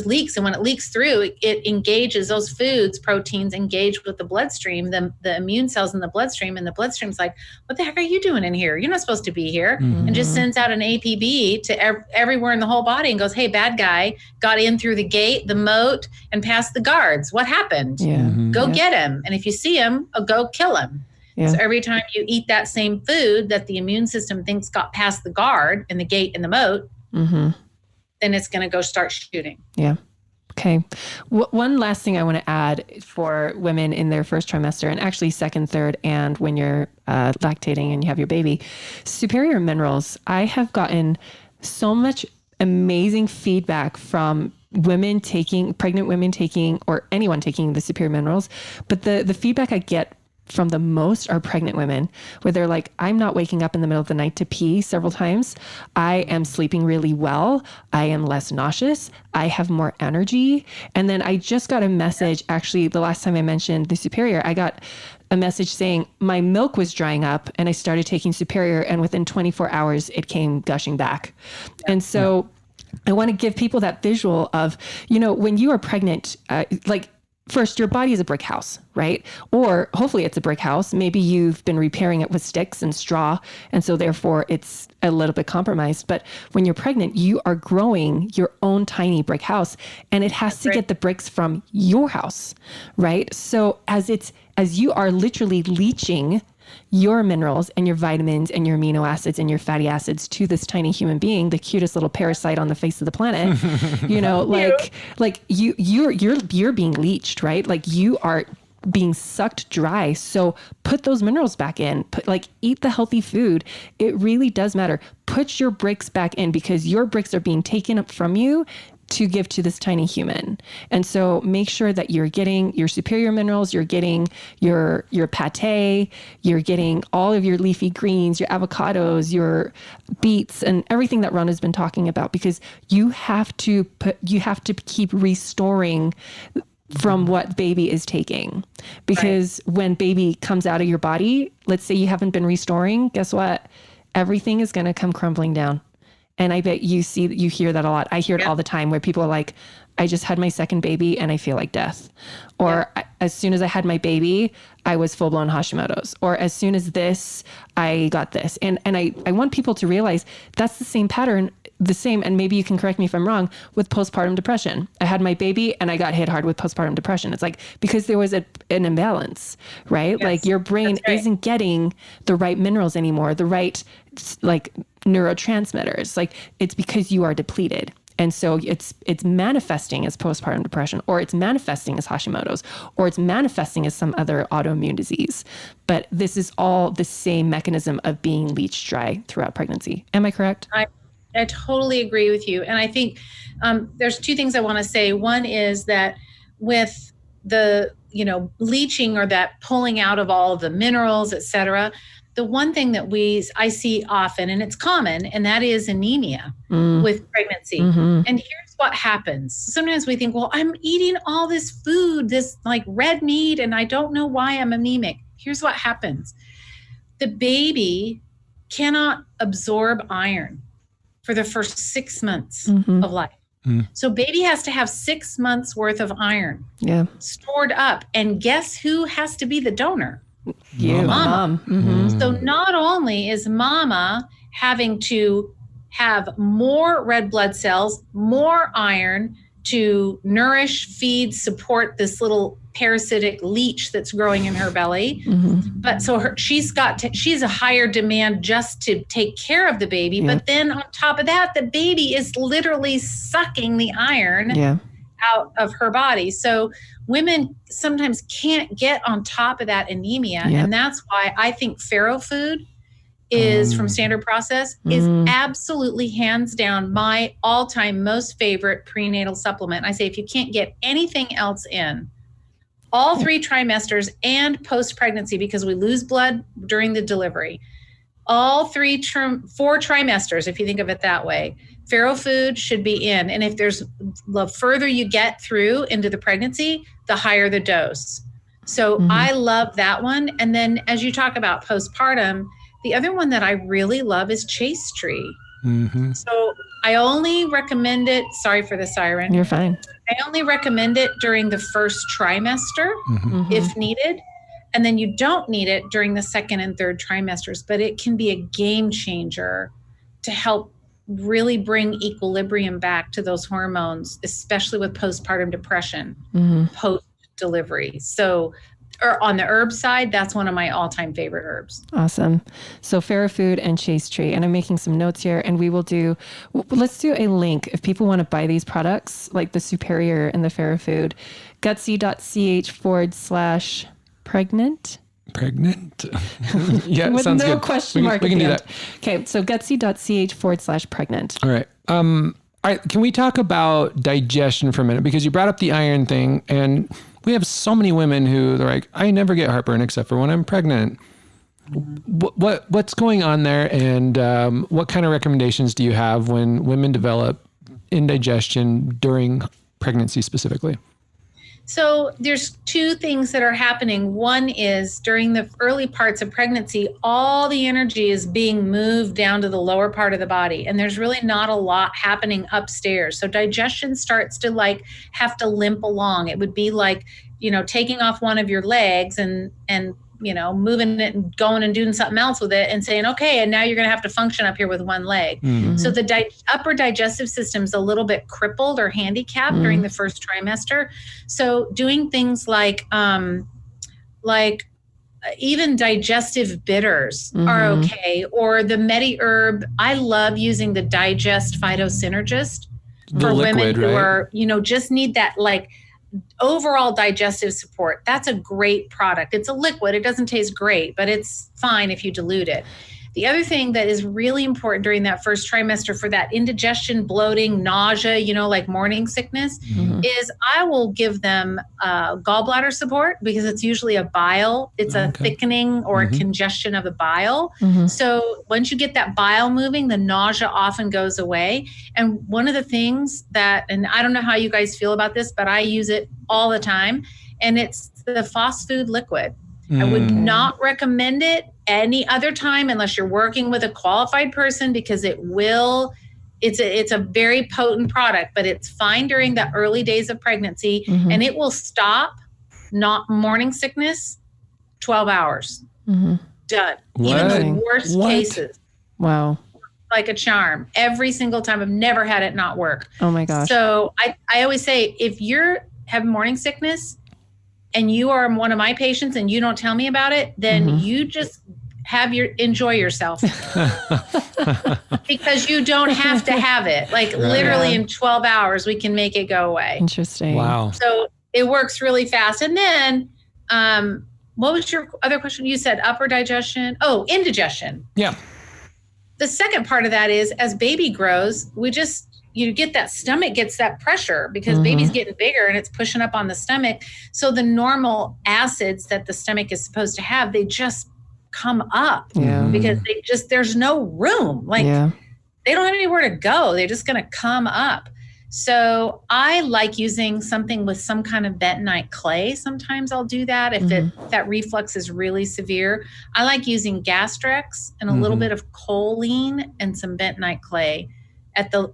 leaks. And when it leaks through, it engages those foods, proteins engage with the bloodstream, the immune cells in the bloodstream. And the bloodstream's like, what the heck are you doing in here? You're not supposed to be here. And just sends out an APB to everywhere in the whole body and goes, hey, bad guy got in through the gate, the moat, and past the guards. What happened? Go get him. And if you see him, go kill him. So every time you eat that same food that the immune system thinks got past the guard and the gate and the moat, then it's going to go start shooting. Yeah. Okay. One last thing I want to add for women in their first trimester, and actually second, third, and when you're lactating and you have your baby, superior minerals. I have gotten so much amazing feedback from pregnant women taking, or anyone taking the superior minerals. But the feedback I get from the most are pregnant women, where they're like, I'm not waking up in the middle of the night to pee several times. I am sleeping really well. I am less nauseous. I have more energy. And then I just got a message, actually, the last time I mentioned the superior, I got a message saying my milk was drying up and I started taking superior, and within 24 hours, it came gushing back. And so I want to give people that visual of, you know, when you are pregnant, first, your body is a brick house, right? Or hopefully it's a brick house. Maybe you've been repairing it with sticks and straw, and so therefore it's a little bit compromised. But when you're pregnant, you are growing your own tiny brick house, and it has to get the bricks from your house, right? So as you are literally leaching your minerals and your vitamins and your amino acids and your fatty acids to this tiny human being, the cutest little parasite on the face of the planet, you know, you're being leached, right? Like you are being sucked dry. So put those minerals back in, eat the healthy food. It really does matter. Put your bricks back in, because your bricks are being taken up from you to give to this tiny human. And so make sure that you're getting your superior minerals, you're getting your pate, you're getting all of your leafy greens, your avocados, your beets, and everything that Ronda's been talking about, because you have to keep restoring from what baby is taking. Because when baby comes out of your body, let's say you haven't been restoring, guess what? Everything is going to come crumbling down. And I bet you hear that a lot. I hear it all the time where people are like, I just had my second baby and I feel like death. Or as soon as I had my baby, I was full blown Hashimoto's. Or as soon as this, I got this. And I want people to realize that's the same pattern, and maybe you can correct me if I'm wrong, with postpartum depression. I had my baby and I got hit hard with postpartum depression. It's like, because there was an imbalance, right? Yes, like your brain isn't getting the right minerals anymore, the right like neurotransmitters. Like it's because you are depleted. And so it's manifesting as postpartum depression, or it's manifesting as Hashimoto's, or it's manifesting as some other autoimmune disease. But this is all the same mechanism of being leached dry throughout pregnancy. Am I correct? I totally agree with you. And I think there's two things I want to say. One is that with the, leaching, or that pulling out of all of the minerals, et cetera, the one thing that I see often, and it's common, and that is anemia with pregnancy. And here's what happens. Sometimes we think, well, I'm eating all this food, this like red meat, and I don't know why I'm anemic. Here's what happens. The baby cannot absorb iron for the first 6 months of life. So baby has to have 6 months worth of iron stored up. And guess who has to be the donor? You, mom. So not only is mama having to have more red blood cells, more iron to nourish, feed, support this little parasitic leech that's growing in her belly. But so she's a higher demand just to take care of the baby. But then on top of that, the baby is literally sucking the iron out of her body. So women sometimes can't get on top of that anemia. And that's why I think farrow food is from Standard Process is absolutely hands down my all-time most favorite prenatal supplement. I say, if you can't get anything else in all 3 trimesters and post-pregnancy, because we lose blood during the delivery, all 4 trimesters, if you think of it that way, farrow food should be in. And if there's the further you get through into the pregnancy, the higher the dose. So I love that one. And then as you talk about postpartum, the other one that I really love is chaste tree. So I only recommend it. Sorry for the siren. You're fine. I only recommend it during the first trimester if needed. And then you don't need it during the second and third trimesters, but it can be a game changer to help really bring equilibrium back to those hormones, especially with postpartum depression, post-delivery. So on the herb side, that's one of my all-time favorite herbs. Awesome. So farrow food and chaste tree. And I'm making some notes here, and let's do a link if people want to buy these products, like the superior and the farrow food. Gutsy.ch /pregnant. Pregnant? Yeah, with sounds no good. question mark. We can do that. Okay, so gutsy.ch /pregnant. All right. All right. Can we talk about digestion for a minute? Because you brought up the iron thing, and we have so many women who they're like, I never get heartburn except for when I'm pregnant. What's going on there, and what kind of recommendations do you have when women develop indigestion during pregnancy specifically? So there's 2 things that are happening. One is during the early parts of pregnancy, all the energy is being moved down to the lower part of the body. And there's really not a lot happening upstairs. So digestion starts to have to limp along. It would be like, taking off one of your legs and moving it and going and doing something else with it and saying, okay, and now you're going to have to function up here with one leg. So the upper digestive system's a little bit crippled or handicapped during the first trimester. So doing things like even digestive bitters are okay. Or the MediHerb, I love using the Digest Phytosynergist for women who are, just need that overall digestive support. That's a great product. It's a liquid. It doesn't taste great, but it's fine if you dilute it. The other thing that is really important during that first trimester for that indigestion, bloating, nausea, like morning sickness, is I will give them gallbladder support, because it's usually a bile. It's a thickening or a congestion of the bile. So once you get that bile moving, the nausea often goes away. And one of the things that, and I don't know how you guys feel about this, but I use it all the time, and it's the phosphate liquid. I would not recommend it any other time unless you're working with a qualified person, because it's a very potent product, but it's fine during the early days of pregnancy, and it will stop not morning sickness 12 hours. Done. What? Even the worst cases. Wow. Like a charm. Every single time. I've never had it not work. Oh my gosh. So I always say, if you're having morning sickness and you are one of my patients and you don't tell me about it, then you just enjoy yourself. Because you don't have to have it. Like literally in 12 hours, we can make it go away. Interesting. Wow. So it works really fast. And then, what was your other question? You said upper digestion. Oh, indigestion. Yeah. The second part of that is, as baby grows, you get that stomach gets that pressure, because baby's getting bigger and it's pushing up on the stomach. So the normal acids that the stomach is supposed to have, they just come up because there's no room. Like they don't have anywhere to go. They're just going to come up. So I like using something with some kind of bentonite clay. Sometimes I'll do that if that reflux is really severe. I like using Gastrex and a little bit of choline and some bentonite clay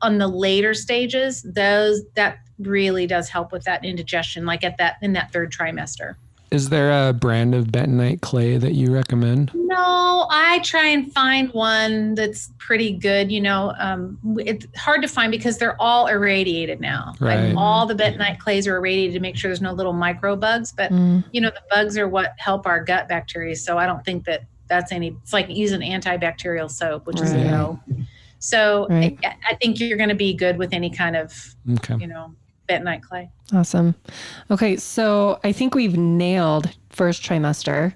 on the later stages. That really does help with that indigestion, like in that third trimester. Is there a brand of bentonite clay that you recommend? No, I try and find one that's pretty good. It's hard to find because they're all irradiated now. Right. Like all the bentonite clays are irradiated to make sure there's no little microbugs. But, the bugs are what help our gut bacteria. So I don't think it's like using antibacterial soap, which is a no. So I think you're going to be good with any kind of, bentonite clay. Awesome. Okay. So I think we've nailed first trimester.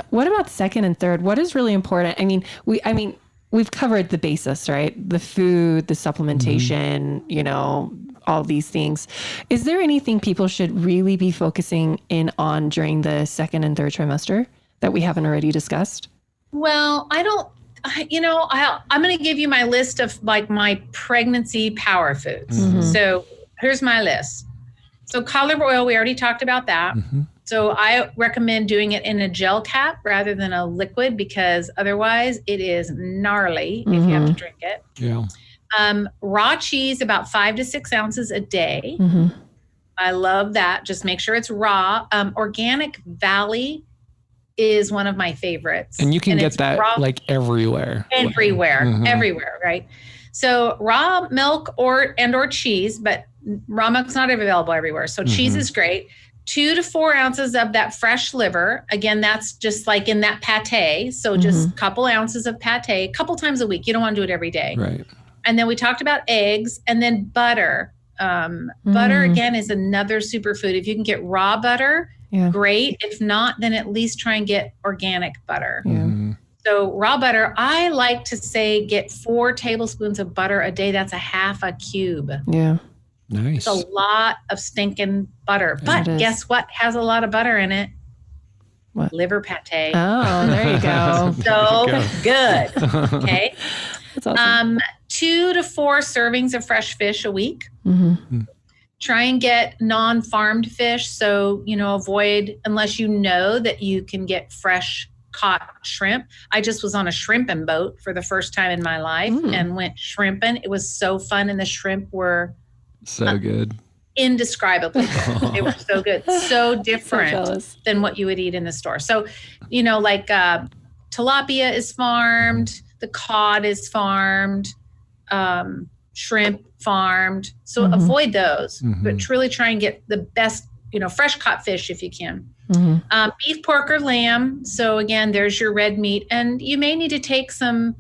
What about second and third? What is really important? We've covered the basis, right? The food, the supplementation, all these things. Is there anything people should really be focusing in on during the second and third trimester that we haven't already discussed? Well, I'm going to give you my list of like my pregnancy power foods. So here's my list. So cod liver oil, we already talked about that. So I recommend doing it in a gel cap rather than a liquid, because otherwise it is gnarly if you have to drink it. Yeah. Raw cheese, about 5 to 6 ounces a day. I love that. Just make sure it's raw. Organic Valley is one of my favorites. And you can get that raw, like everywhere. Everywhere, right? So raw milk or cheese, but raw milk's not available everywhere. So cheese is great. 2 to 4 ounces of that fresh liver. Again, that's just like in that pate. So just a couple ounces of pate, a couple times a week. You don't want to do it every day. Right. And then we talked about eggs, and then butter. Butter, again, is another superfood. If you can get raw butter, great. If not, then at least try and get organic butter. So raw butter, I like to say get 4 tablespoons of butter a day. That's a half a cube. Yeah. Nice. It's a lot of stinking butter. But guess what has a lot of butter in it? What? Liver pate. Oh, there you go. So good. Okay. That's awesome. 2 to 4 servings of fresh fish a week. Try and get non-farmed fish. So, avoid, unless you know that you can get fresh caught shrimp. I just was on a shrimping boat for the first time in my life and went shrimping. It was so fun. And the shrimp were so good. Indescribably good. They were so good. So different than what you would eat in the store. So, tilapia is farmed. The cod is farmed. Shrimp farmed. So avoid those, but really try and get the best, fresh caught fish if you can. Beef, pork, or lamb. So again, there's your red meat. And you may need to take some,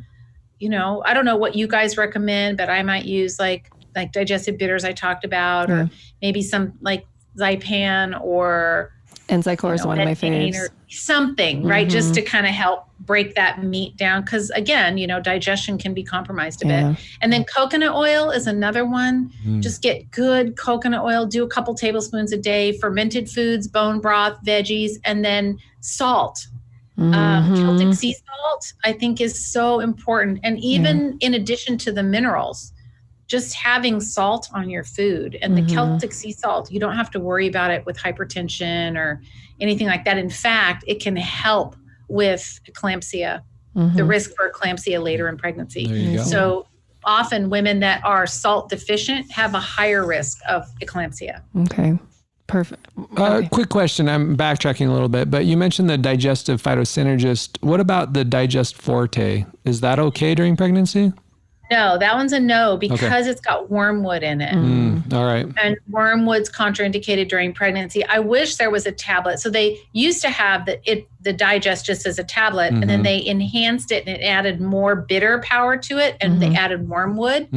I don't know what you guys recommend, but I might use like digestive bitters I talked about, or maybe some like Zypan or Enzycor is one of my faves. Or something, right? Just to kind of help break that meat down. Because again, digestion can be compromised a bit. And then coconut oil is another one. Just get good coconut oil, do a couple tablespoons a day, fermented foods, bone broth, veggies, and then salt. Celtic sea salt, I think, is so important. And even in addition to the minerals, just having salt on your food and the Celtic sea salt, you don't have to worry about it with hypertension or anything like that. In fact, it can help with eclampsia, the risk for eclampsia later in pregnancy. There you go. So often women that are salt deficient have a higher risk of eclampsia. Okay. Perfect. Okay. Quick question. I'm backtracking a little bit, but you mentioned the digestive phytosynergist. What about the Digest Forte? Is that okay during pregnancy? No, that one's a no because it's got wormwood in it. All right. And wormwood's contraindicated during pregnancy. I wish there was a tablet. So they used to have the Digest just as a tablet, and then they enhanced it and it added more bitter power to it, and they added wormwood.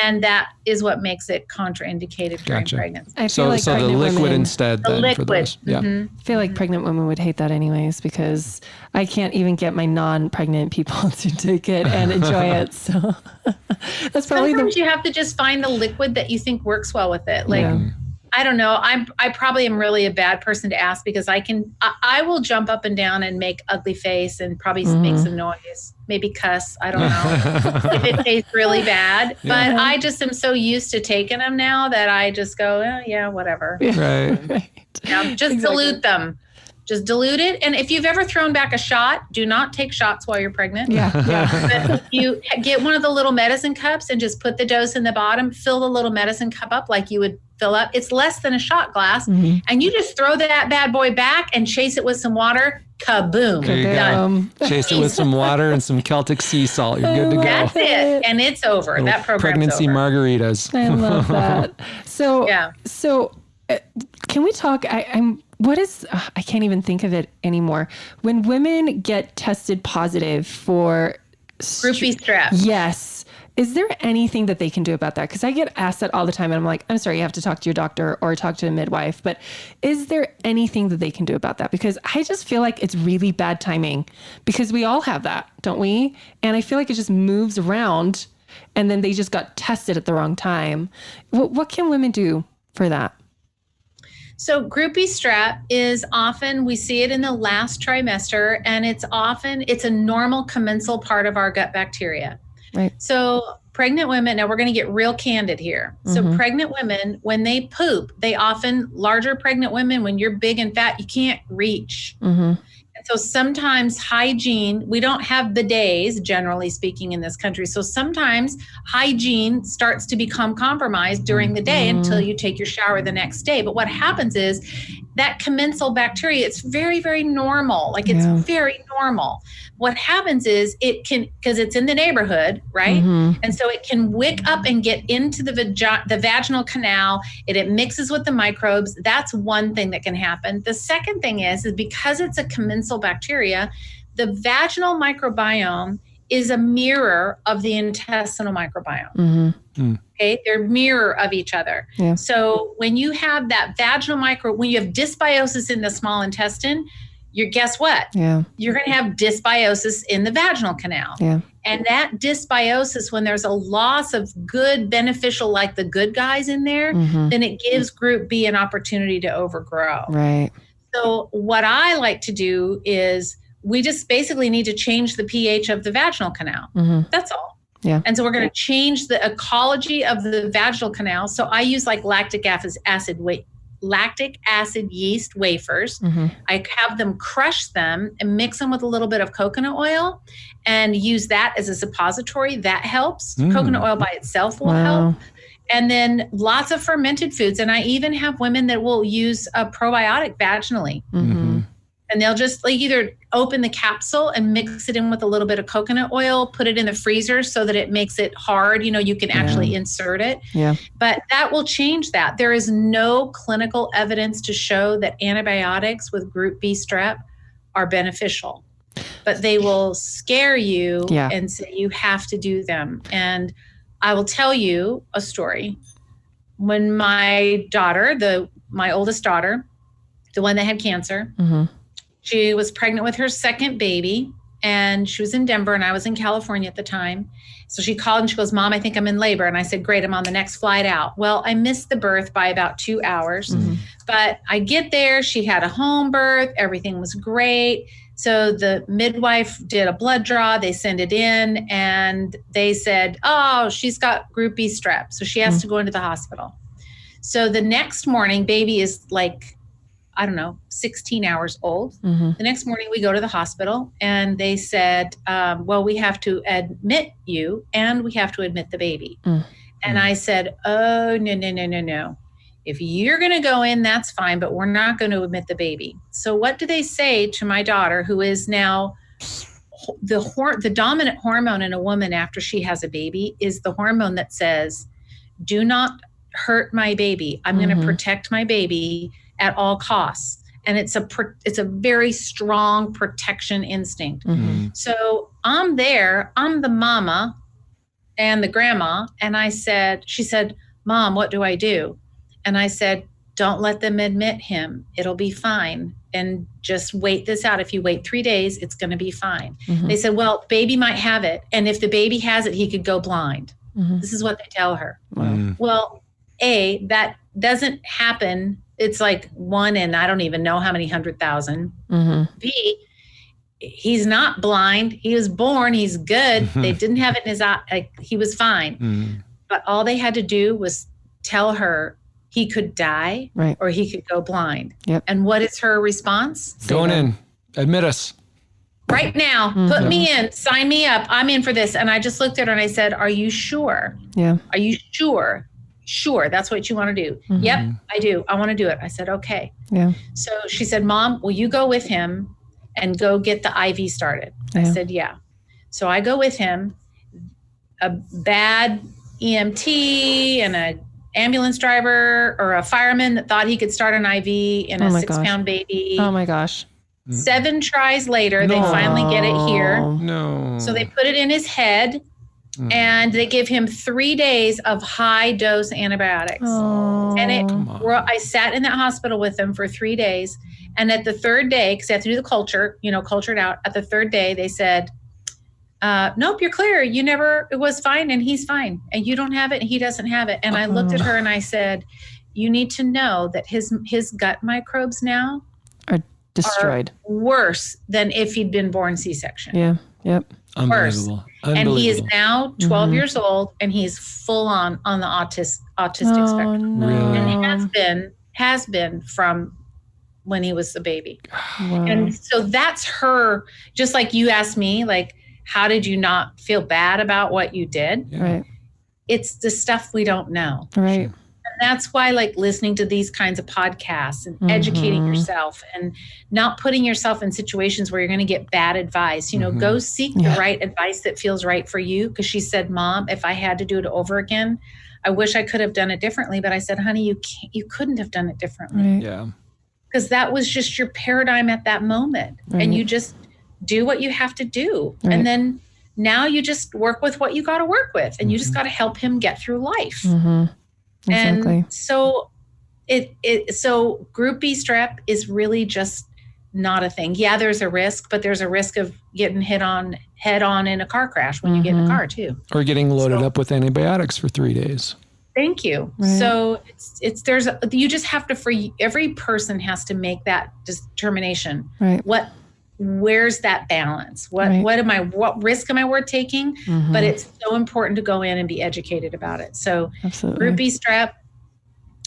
And that is what makes it contraindicated during pregnancy. I feel like the liquid women, instead. The then liquid. For those. Yeah. I feel like pregnant women would hate that anyways, because I can't even get my non-pregnant people to take it and enjoy it. So that's probably sometimes you have to just find the liquid that you think works well with it. Like, I don't know. I probably am really a bad person to ask because I will jump up and down and make ugly face and probably make some noise, maybe cuss. I don't know if it tastes really bad, but I just am so used to taking them now that I just go, yeah, whatever. Right. Just dilute them. Just dilute it. And if you've ever thrown back a shot, do not take shots while you're pregnant. But if you get one of the little medicine cups and just put the dose in the bottom, fill the little medicine cup up like you would fill up. It's less than a shot glass. And you just throw that bad boy back and chase it with some water. Kaboom. There you Done. go. Chase it with some water and some Celtic sea salt. You're good to go. That's it. And it's over. That program's pregnancy over. margaritas. I love that. So can we talk? I can't even think of it anymore. When women get tested positive for Group B strep. Yes. Is there anything that they can do about that? Because I get asked that all the time and I'm like, I'm sorry, you have to talk to your doctor or talk to a midwife. But is there anything that they can do about that? Because I just feel like it's really bad timing because we all have that, don't we? And I feel like it just moves around and then they just got tested at the wrong time. What can women do for that? So group B strep is often, we see it in the last trimester, and it's a normal commensal part of our gut bacteria. Right. So pregnant women, now we're going to get real candid here. So pregnant women, when they poop, larger pregnant women, when you're big and fat, you can't reach. And so sometimes hygiene, we don't have bidets, generally speaking, in this country. So sometimes hygiene starts to become compromised during the day until you take your shower the next day. But what happens is that commensal bacteria, it's very, very normal. Like it's very normal. What happens is because it's in the neighborhood, right? And so it can wick up and get into the vaginal canal. It mixes with the microbes. That's one thing that can happen. The second thing is because it's a commensal bacteria, the vaginal microbiome is a mirror of the intestinal microbiome. Okay, they're mirror of each other. So when you have that vaginal when you have dysbiosis in the small intestine, guess what? You're going to have dysbiosis in the vaginal canal. And that dysbiosis, when there's a loss of good, beneficial, like the good guys in there, then it gives group B an opportunity to overgrow. Right. So what I like to do is we just basically need to change the pH of the vaginal canal. That's all. And so we're going to change the ecology of the vaginal canal. So I use like lactic acid yeast wafers. I have them crush them and mix them with a little bit of coconut oil and use that as a suppository. That helps. Coconut oil by itself will help. And then lots of fermented foods. And I even have women that will use a probiotic vaginally. And they'll just either open the capsule and mix it in with a little bit of coconut oil, put it in the freezer so that it makes it hard. You can actually insert it. But that will change that. There is no clinical evidence to show that antibiotics with group B strep are beneficial. But they will scare you and say you have to do them. And I will tell you a story. When my daughter, my oldest daughter, the one that had cancer. Mm-hmm. She was pregnant with her second baby, and she was in Denver and I was in California at the time. So she called and she goes, Mom, I think I'm in labor. And I said, great, I'm on the next flight out. Well, I missed the birth by about 2 hours, but I get there. She had a home birth. Everything was great. So the midwife did a blood draw. They sent it in and they said, oh, she's got group B strep. So she has to go into the hospital. So the next morning, baby is like, I don't know, 16 hours old. The next morning we go to the hospital and they said, well, we have to admit you and we have to admit the baby. And I said, oh, no. If you're going to go in, that's fine, but we're not going to admit the baby. So what do they say to my daughter, who is now the dominant hormone in a woman after she has a baby is the hormone that says, do not hurt my baby. I'm going to protect my baby at all costs. And it's a very strong protection instinct. So I'm there, I'm the mama and the grandma. And she said, Mom, what do I do? And I said, don't let them admit him. It'll be fine. And just wait this out. If you wait 3 days, it's going to be fine. They said, well, baby might have it. And if the baby has it, he could go blind. This is what they tell her. Well, A, that doesn't happen. It's like 1 in, I don't even know how many 100,000. B, he's not blind. He was born. He's good. They didn't have it in his eye. Like, he was fine. But all they had to do was tell her he could die or he could go blind. And what is her response? Going in. Admit us. Right now. Put me in. Sign me up. I'm in for this. And I just looked at her and I said, are you sure? Yeah. Are you sure? Sure, that's what you want to do. Yep, I do. I want to do it. I said, okay. Yeah. So she said, Mom, will you go with him and go get the IV started? I said, yeah. So I go with him. A bad EMT and a ambulance driver or a fireman that thought he could start an IV in a 6-pound baby. Oh my gosh. 7 tries later, they finally get it here. No. So they put it in his head. And they give him 3 days of high dose antibiotics. And I sat in that hospital with them for 3 days. And at the third day, because they have to do the culture, cultured out. At the third day, they said, nope, you're clear. It was fine and he's fine. And you don't have it and he doesn't have it. And I looked at her and I said, you need to know that his gut microbes now are destroyed. Are worse than if he'd been born C-section. Yeah. Yep. Unbelievable. And he is now 12 years old and he's full on the autistic spectrum. No. And has been from when he was a baby. Wow. And so that's her, just like you asked me, like, how did you not feel bad about what you did? Yeah. Right. It's the stuff we don't know. Right. And that's why, like, listening to these kinds of podcasts and educating yourself and not putting yourself in situations where you're going to get bad advice, go seek the right advice that feels right for you. Because she said, Mom, if I had to do it over again, I wish I could have done it differently. But I said, honey, you couldn't have done it differently. Right. Yeah. Because that was just your paradigm at that moment. Right. And you just do what you have to do. Right. And then now you just work with what you got to work with. And you just got to help him get through life. Exactly. And so so group B strep is really just not a thing. Yeah, there's a risk, but there's a risk of getting head on in a car crash when you get in a car too. Or getting loaded up with antibiotics for 3 days. Thank you. Right. So you just have to, every person has to make that determination. Right. Where's that balance? What risk am I worth taking? But it's so important to go in and be educated about it. So Absolutely. group B strep,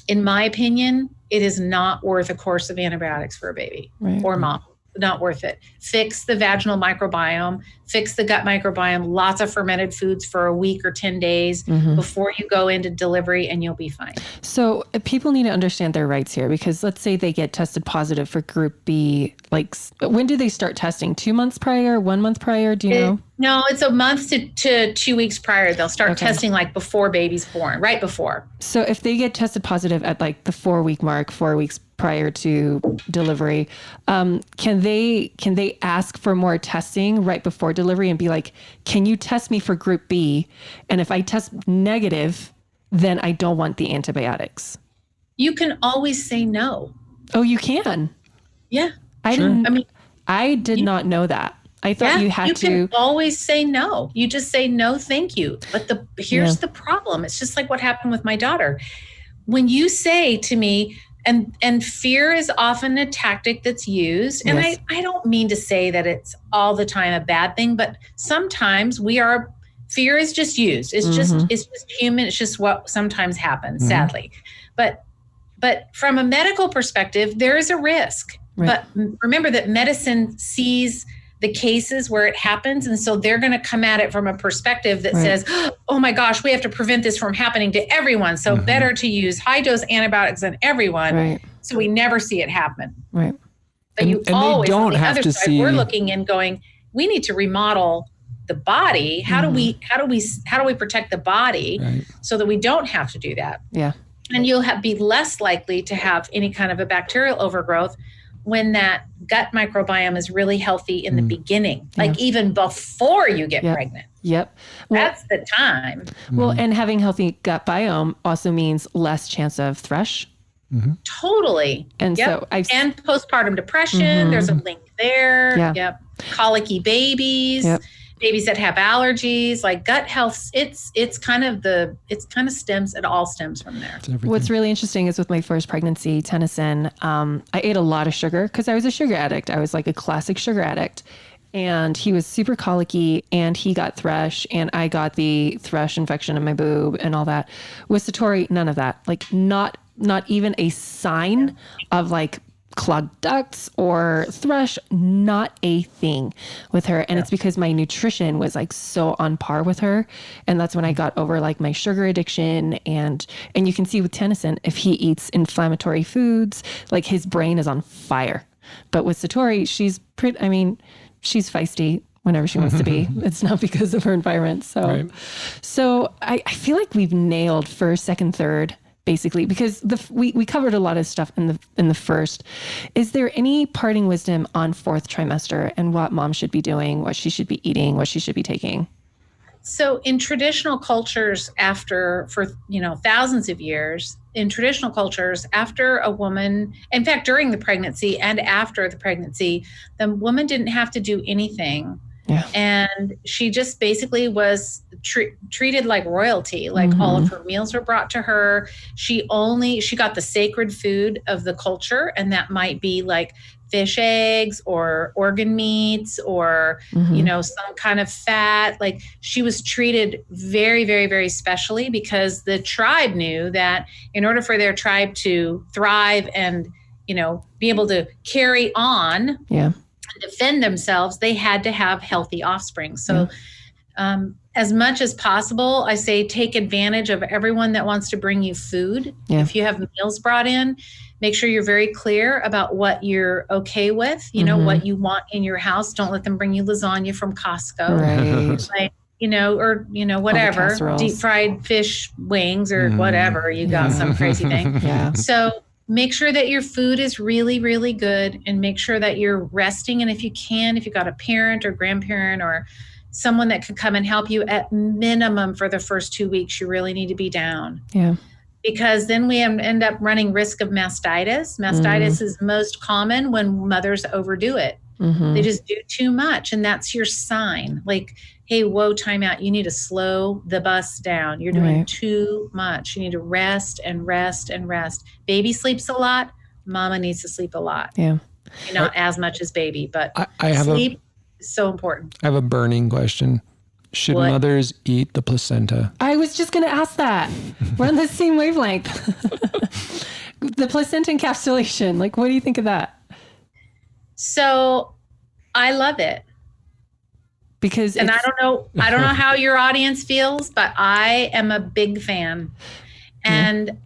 in my opinion, it is not worth a course of antibiotics for a baby or mom. Not worth it. Fix the vaginal microbiome, fix the gut microbiome, lots of fermented foods for a week or 10 days before you go into delivery and you'll be fine. So people need to understand their rights here, because let's say they get tested positive for group B. Like, when do they start testing? 2 months prior, 1 month prior? Do you know? No, it's a month to 2 weeks prior. They'll start testing like before baby's born, right before. So if they get tested positive at like the 4 week mark, 4 weeks prior to delivery, can they ask for more testing right before delivery and be like, can you test me for group B? And if I test negative, then I don't want the antibiotics. You can always say no. Oh, you can? Yeah. I did not know that. I thought you had to. You can always say no. You just say no, thank you. But here's the problem. It's just like what happened with my daughter. When you say to me, and fear is often a tactic that's used. And I don't mean to say that it's all the time a bad thing, but sometimes fear is just used. It's just human. It's just what sometimes happens, sadly. But from a medical perspective, there is a risk. Right. But remember that medicine sees the cases where it happens. And so they're going to come at it from a perspective that says, oh my gosh, we have to prevent this from happening to everyone. So better to use high dose antibiotics on everyone. Right. So we never see it happen. Right. But you always, on the other side, we're looking and going, we need to remodel the body. How do we protect the body so that we don't have to do that? Yeah. And you'll be less likely to have any kind of a bacterial overgrowth when that gut microbiome is really healthy in the beginning, like even before you get pregnant. Yep. Well, that's the time. Well, and having healthy gut biome also means less chance of thrush. Totally. And so and postpartum depression, there's a link there. Yep. Colicky babies. Yep. Babies that have allergies, like gut health, it all stems from there. What's really interesting is with my first pregnancy, Tennyson, I ate a lot of sugar because I was a sugar addict. I was like a classic sugar addict. And he was super colicky and he got thrush and I got the thrush infection in my boob and all that. With Satori, none of that. Like not even a sign of like clogged ducts or thrush, not a thing with her. And it's because my nutrition was like so on par with her. And that's when I got over like my sugar addiction. And you can see with Tennyson, if he eats inflammatory foods, like his brain is on fire. But with Satori, she's feisty whenever she wants to be. It's not because of her environment. So I feel like we've nailed first, second, third, basically, because we covered a lot of stuff in the first. Is there any parting wisdom on fourth trimester and what mom should be doing, what she should be eating, what she should be taking? So in traditional cultures, for thousands of years, in traditional cultures, after a woman, in fact, during the pregnancy and after the pregnancy, the woman didn't have to do anything. Yeah. And she just basically was treated like royalty. Like all of her meals were brought to her. She got the sacred food of the culture. And that might be like fish eggs or organ meats or, some kind of fat. Like she was treated very, very, very specially because the tribe knew that in order for their tribe to thrive and, be able to carry on, defend themselves, they had to have healthy offspring. So as much as possible, I say take advantage of everyone that wants to bring you food. Yeah. If you have meals brought in, make sure you're very clear about what you're okay with, what you want in your house. Don't let them bring you lasagna from Costco. Right. Like, whatever, deep fried fish wings or whatever, you got some crazy thing. Yeah. So make sure that your food is really, really good and make sure that you're resting. And if you've got a parent or grandparent or someone that could come and help you at minimum for the first 2 weeks, you really need to be down. Yeah. Because then we end up running risk of mastitis. Mastitis is most common when mothers overdo it. They just do too much. And that's your sign. Like, hey, whoa, time out. You need to slow the bus down. You're doing too much. You need to rest and rest and rest. Baby sleeps a lot. Mama needs to sleep a lot. Yeah. Not as much as baby, but sleep is so important. I have a burning question. Should mothers eat the placenta? I was just going to ask that. We're on the same wavelength. The placenta encapsulation. Like, what do you think of that? So I love it. Because I don't know how your audience feels, but I am a big fan. And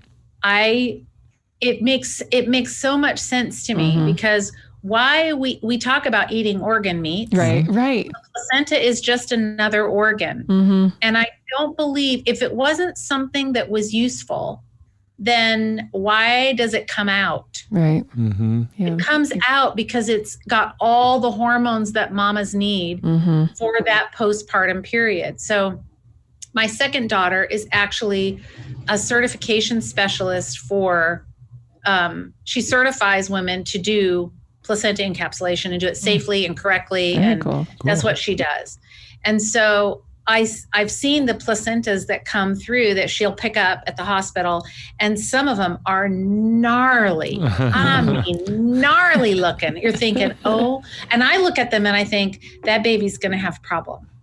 it makes so much sense to me because why we talk about eating organ meats. Right. The placenta is just another organ. And I don't believe if it wasn't something that was useful, then why does it come out? Right. It comes out because it's got all the hormones that mamas need for that postpartum period. So my second daughter is actually a certification specialist for, she certifies women to do placenta encapsulation and do it safely and correctly. Very And cool. that's what she does. And so I've seen the placentas that come through that she'll pick up at the hospital, and some of them are gnarly. I mean, gnarly looking. You're thinking, oh, and I look at them and I think that baby's going to have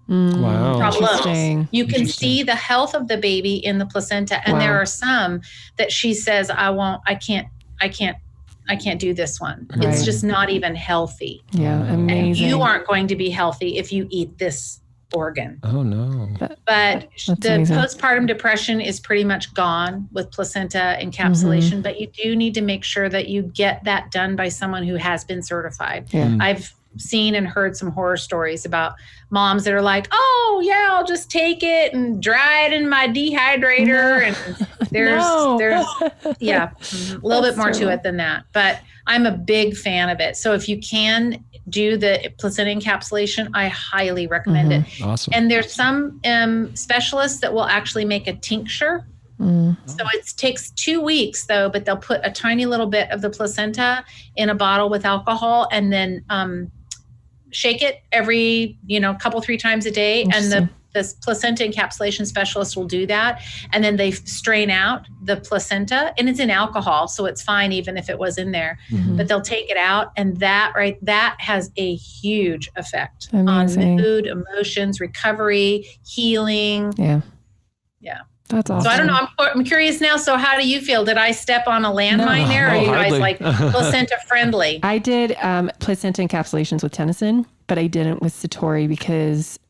Wow. problems. You can see the health of the baby in the placenta, and there are some that she says, I can't do this one. Right. It's just not even healthy. Yeah, amazing. And you aren't going to be healthy if you eat this organ. Oh no. But the amazing. postpartum depression is pretty much gone with placenta encapsulation, but you do need to make sure that you get that done by someone who has been certified. Yeah. I've seen and heard some horror stories about moms that are like, oh yeah, I'll just take it and dry it in my dehydrator. And there's a little bit more to it than that, but I'm a big fan of it. So if you can do the placenta encapsulation, I highly recommend it. Awesome. And there's some specialists that will actually make a tincture. So it takes 2 weeks though, but they'll put a tiny little bit of the placenta in a bottle with alcohol and then shake it every, couple, 3 times a day. And the placenta encapsulation specialist will do that. And then they strain out the placenta, and it's in alcohol, so it's fine even if it was in there. But they'll take it out, and that has a huge effect on mood, emotions, recovery, healing. Yeah. That's awesome. So I don't know. I'm curious now. So how do you feel? Did I step on a landmine there? Or are you guys like placenta friendly? I did placenta encapsulations with Tennyson, but I didn't with Satori because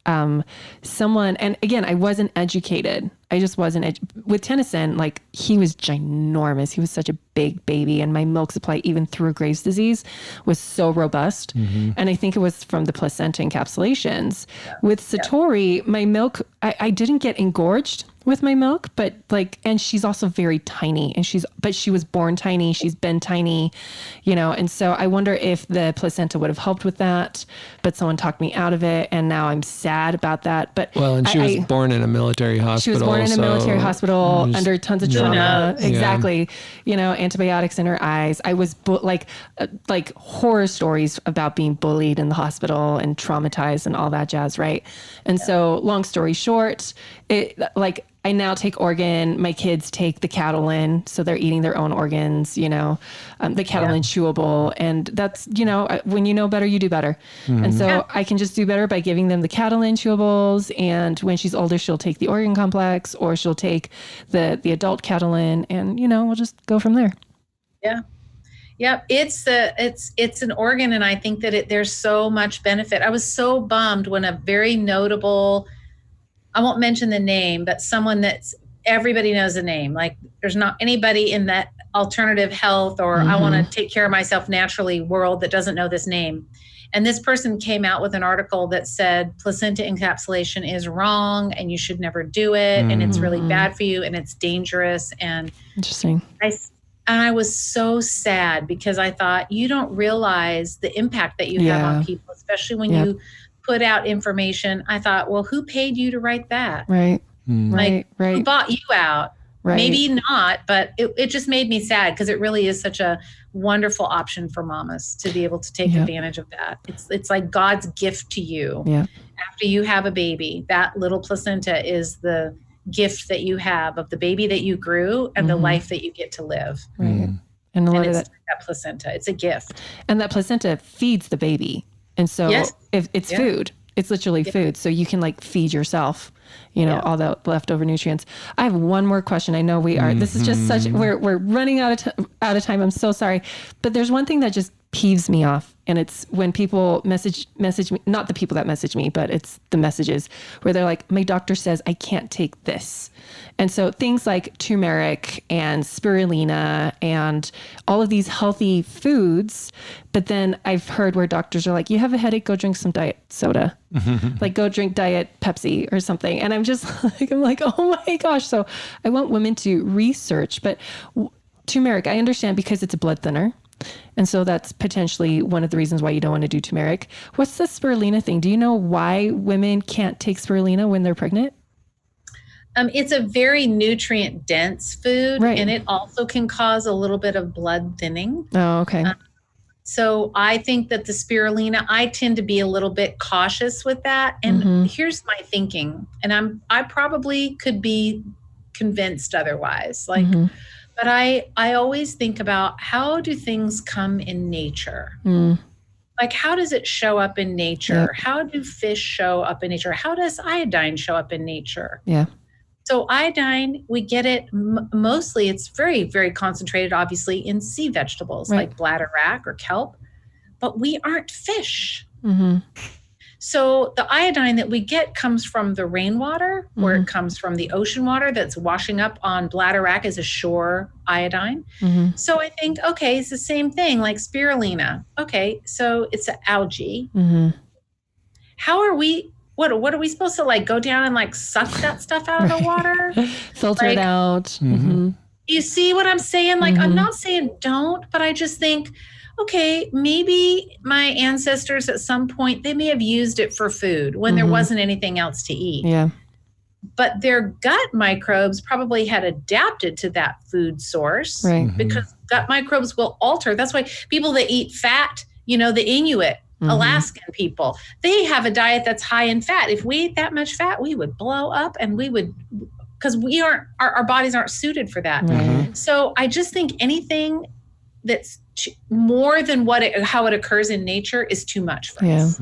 someone, and again, I wasn't educated. I just wasn't with Tennyson. Like, he was ginormous. He was such a big baby, and my milk supply, even through Graves' disease, was so robust. And I think it was from the placenta encapsulations. With Satori, my milk, I didn't get engorged with my milk, but and she's also very tiny, and she was born tiny. She's been tiny, and so I wonder if the placenta would have helped with that, but someone talked me out of it, and now I'm sad about that. But and she was born in a military hospital. She was born in a military hospital under tons of trauma. Exactly. Antibiotics in her eyes. I was like horror stories about being bullied in the hospital and traumatized and all that jazz. Right. And so long story short, I now take organ. My kids take the Catalin, so they're eating their own organs, the Catalin chewable. And that's, when you know better, you do better. And so I can just do better by giving them the Catalin chewables. And when she's older, she'll take the organ complex, or she'll take the adult Catalin, and, we'll just go from there. Yeah. Yeah, it's an organ, and I think that there's so much benefit. I was so bummed when a very notable, I won't mention the name, but someone that's everybody knows the name. Like, there's not anybody in that alternative health or I want to take care of myself naturally world that doesn't know this name. And this person came out with an article that said placenta encapsulation is wrong and you should never do it. And it's really bad for you and it's dangerous. And interesting. I was so sad because I thought, you don't realize the impact that you have on people, especially when you put out information. I thought, well, who paid you to write that? Right. Right. Who bought you out? Right. Maybe not, but it just made me sad because it really is such a wonderful option for mamas to be able to take advantage of that. It's like God's gift to you. Yeah. After you have a baby, that little placenta is the gift that you have of the baby that you grew and the life that you get to live. Right. And a lot of that placenta, it's a gift. And that placenta feeds the baby. And so if it's food, it's literally food. So you can feed yourself, all the leftover nutrients. I have one more question. I know we are, this is just such, we're running out of time. I'm so sorry. But there's one thing that just peeves me off. And it's when people message me, not the people that message me, but it's the messages where they're like, my doctor says I can't take this. And so things like turmeric and spirulina and all of these healthy foods. But then I've heard where doctors are like, you have a headache, go drink some diet soda, go drink diet Pepsi or something. And I'm just I'm like, oh my gosh. So I want women to research, but turmeric, I understand because it's a blood thinner. And so that's potentially one of the reasons why you don't want to do turmeric. What's the spirulina thing? Do you know why women can't take spirulina when they're pregnant? It's a very nutrient dense food, and it also can cause a little bit of blood thinning. Oh, okay. So I think that the spirulina, I tend to be a little bit cautious with that. And here's my thinking, and I probably could be convinced otherwise. Like, but I always think about, how do things come in nature? Like, how does it show up in nature? How do fish show up in nature? How does iodine show up in nature? Yeah. So iodine, we get it mostly, it's very, very concentrated, obviously, in sea vegetables like bladderwrack or kelp, but we aren't fish. So the iodine that we get comes from the rainwater, or it comes from the ocean water that's washing up on bladderwrack as a shore iodine. So I think, okay, it's the same thing like spirulina. Okay, so it's an algae. How are we... What are we supposed to like go down and like suck that stuff out of the water? Filter it out. You see what I'm saying? Like, I'm not saying don't, but I just think, okay, maybe my ancestors at some point, they may have used it for food when there wasn't anything else to eat. Yeah. But their gut microbes probably had adapted to that food source, because gut microbes will alter. That's why people that eat fat, you know, the Inuit, Alaskan people, they have a diet that's high in fat. If we ate that much fat, we would blow up, and we would, because we aren't, our bodies aren't suited for that. So I just think anything that's more than how it occurs in nature is too much for us.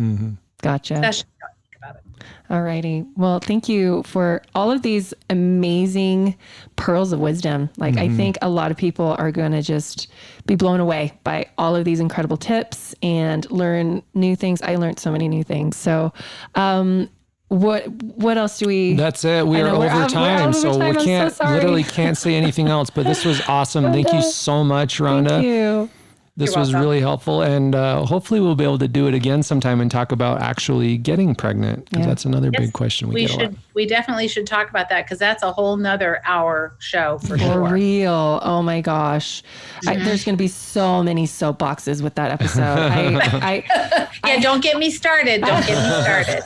Gotcha. That's just how I think about it. All righty. Well, thank you for all of these amazing pearls of wisdom. Like, I think a lot of people are going to just be blown away by all of these incredible tips and learn new things. I learned so many new things. So, what else do we? That's it. We are over time, so we literally can't say anything else. But this was awesome. Thank you so much, Rhonda. Thank you. This was really helpful, and hopefully we'll be able to do it again sometime and talk about actually getting pregnant, because that's another big question we get a lot. We definitely should talk about that, because that's a whole nother hour show for sure. For real. Oh my gosh. There's going to be so many soapboxes with that episode. Don't get me started. Don't get me started.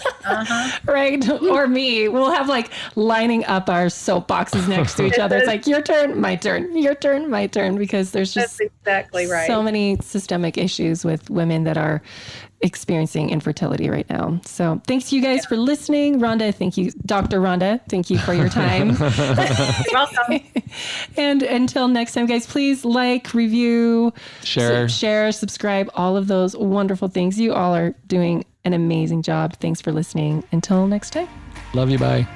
Right. Or me. We'll have like lining up our soapboxes next to each other. It's like, your turn, my turn, your turn, my turn, because there's just that's exactly right. So many systemic issues with women that are experiencing infertility right now. So thanks you guys for listening. Rhonda, thank you. Dr. Rhonda, thank you for your time. You're welcome. And until next time, guys, please like, review, share, subscribe, all of those wonderful things. You all are doing an amazing job. Thanks for listening. Until next time. Love you. Bye.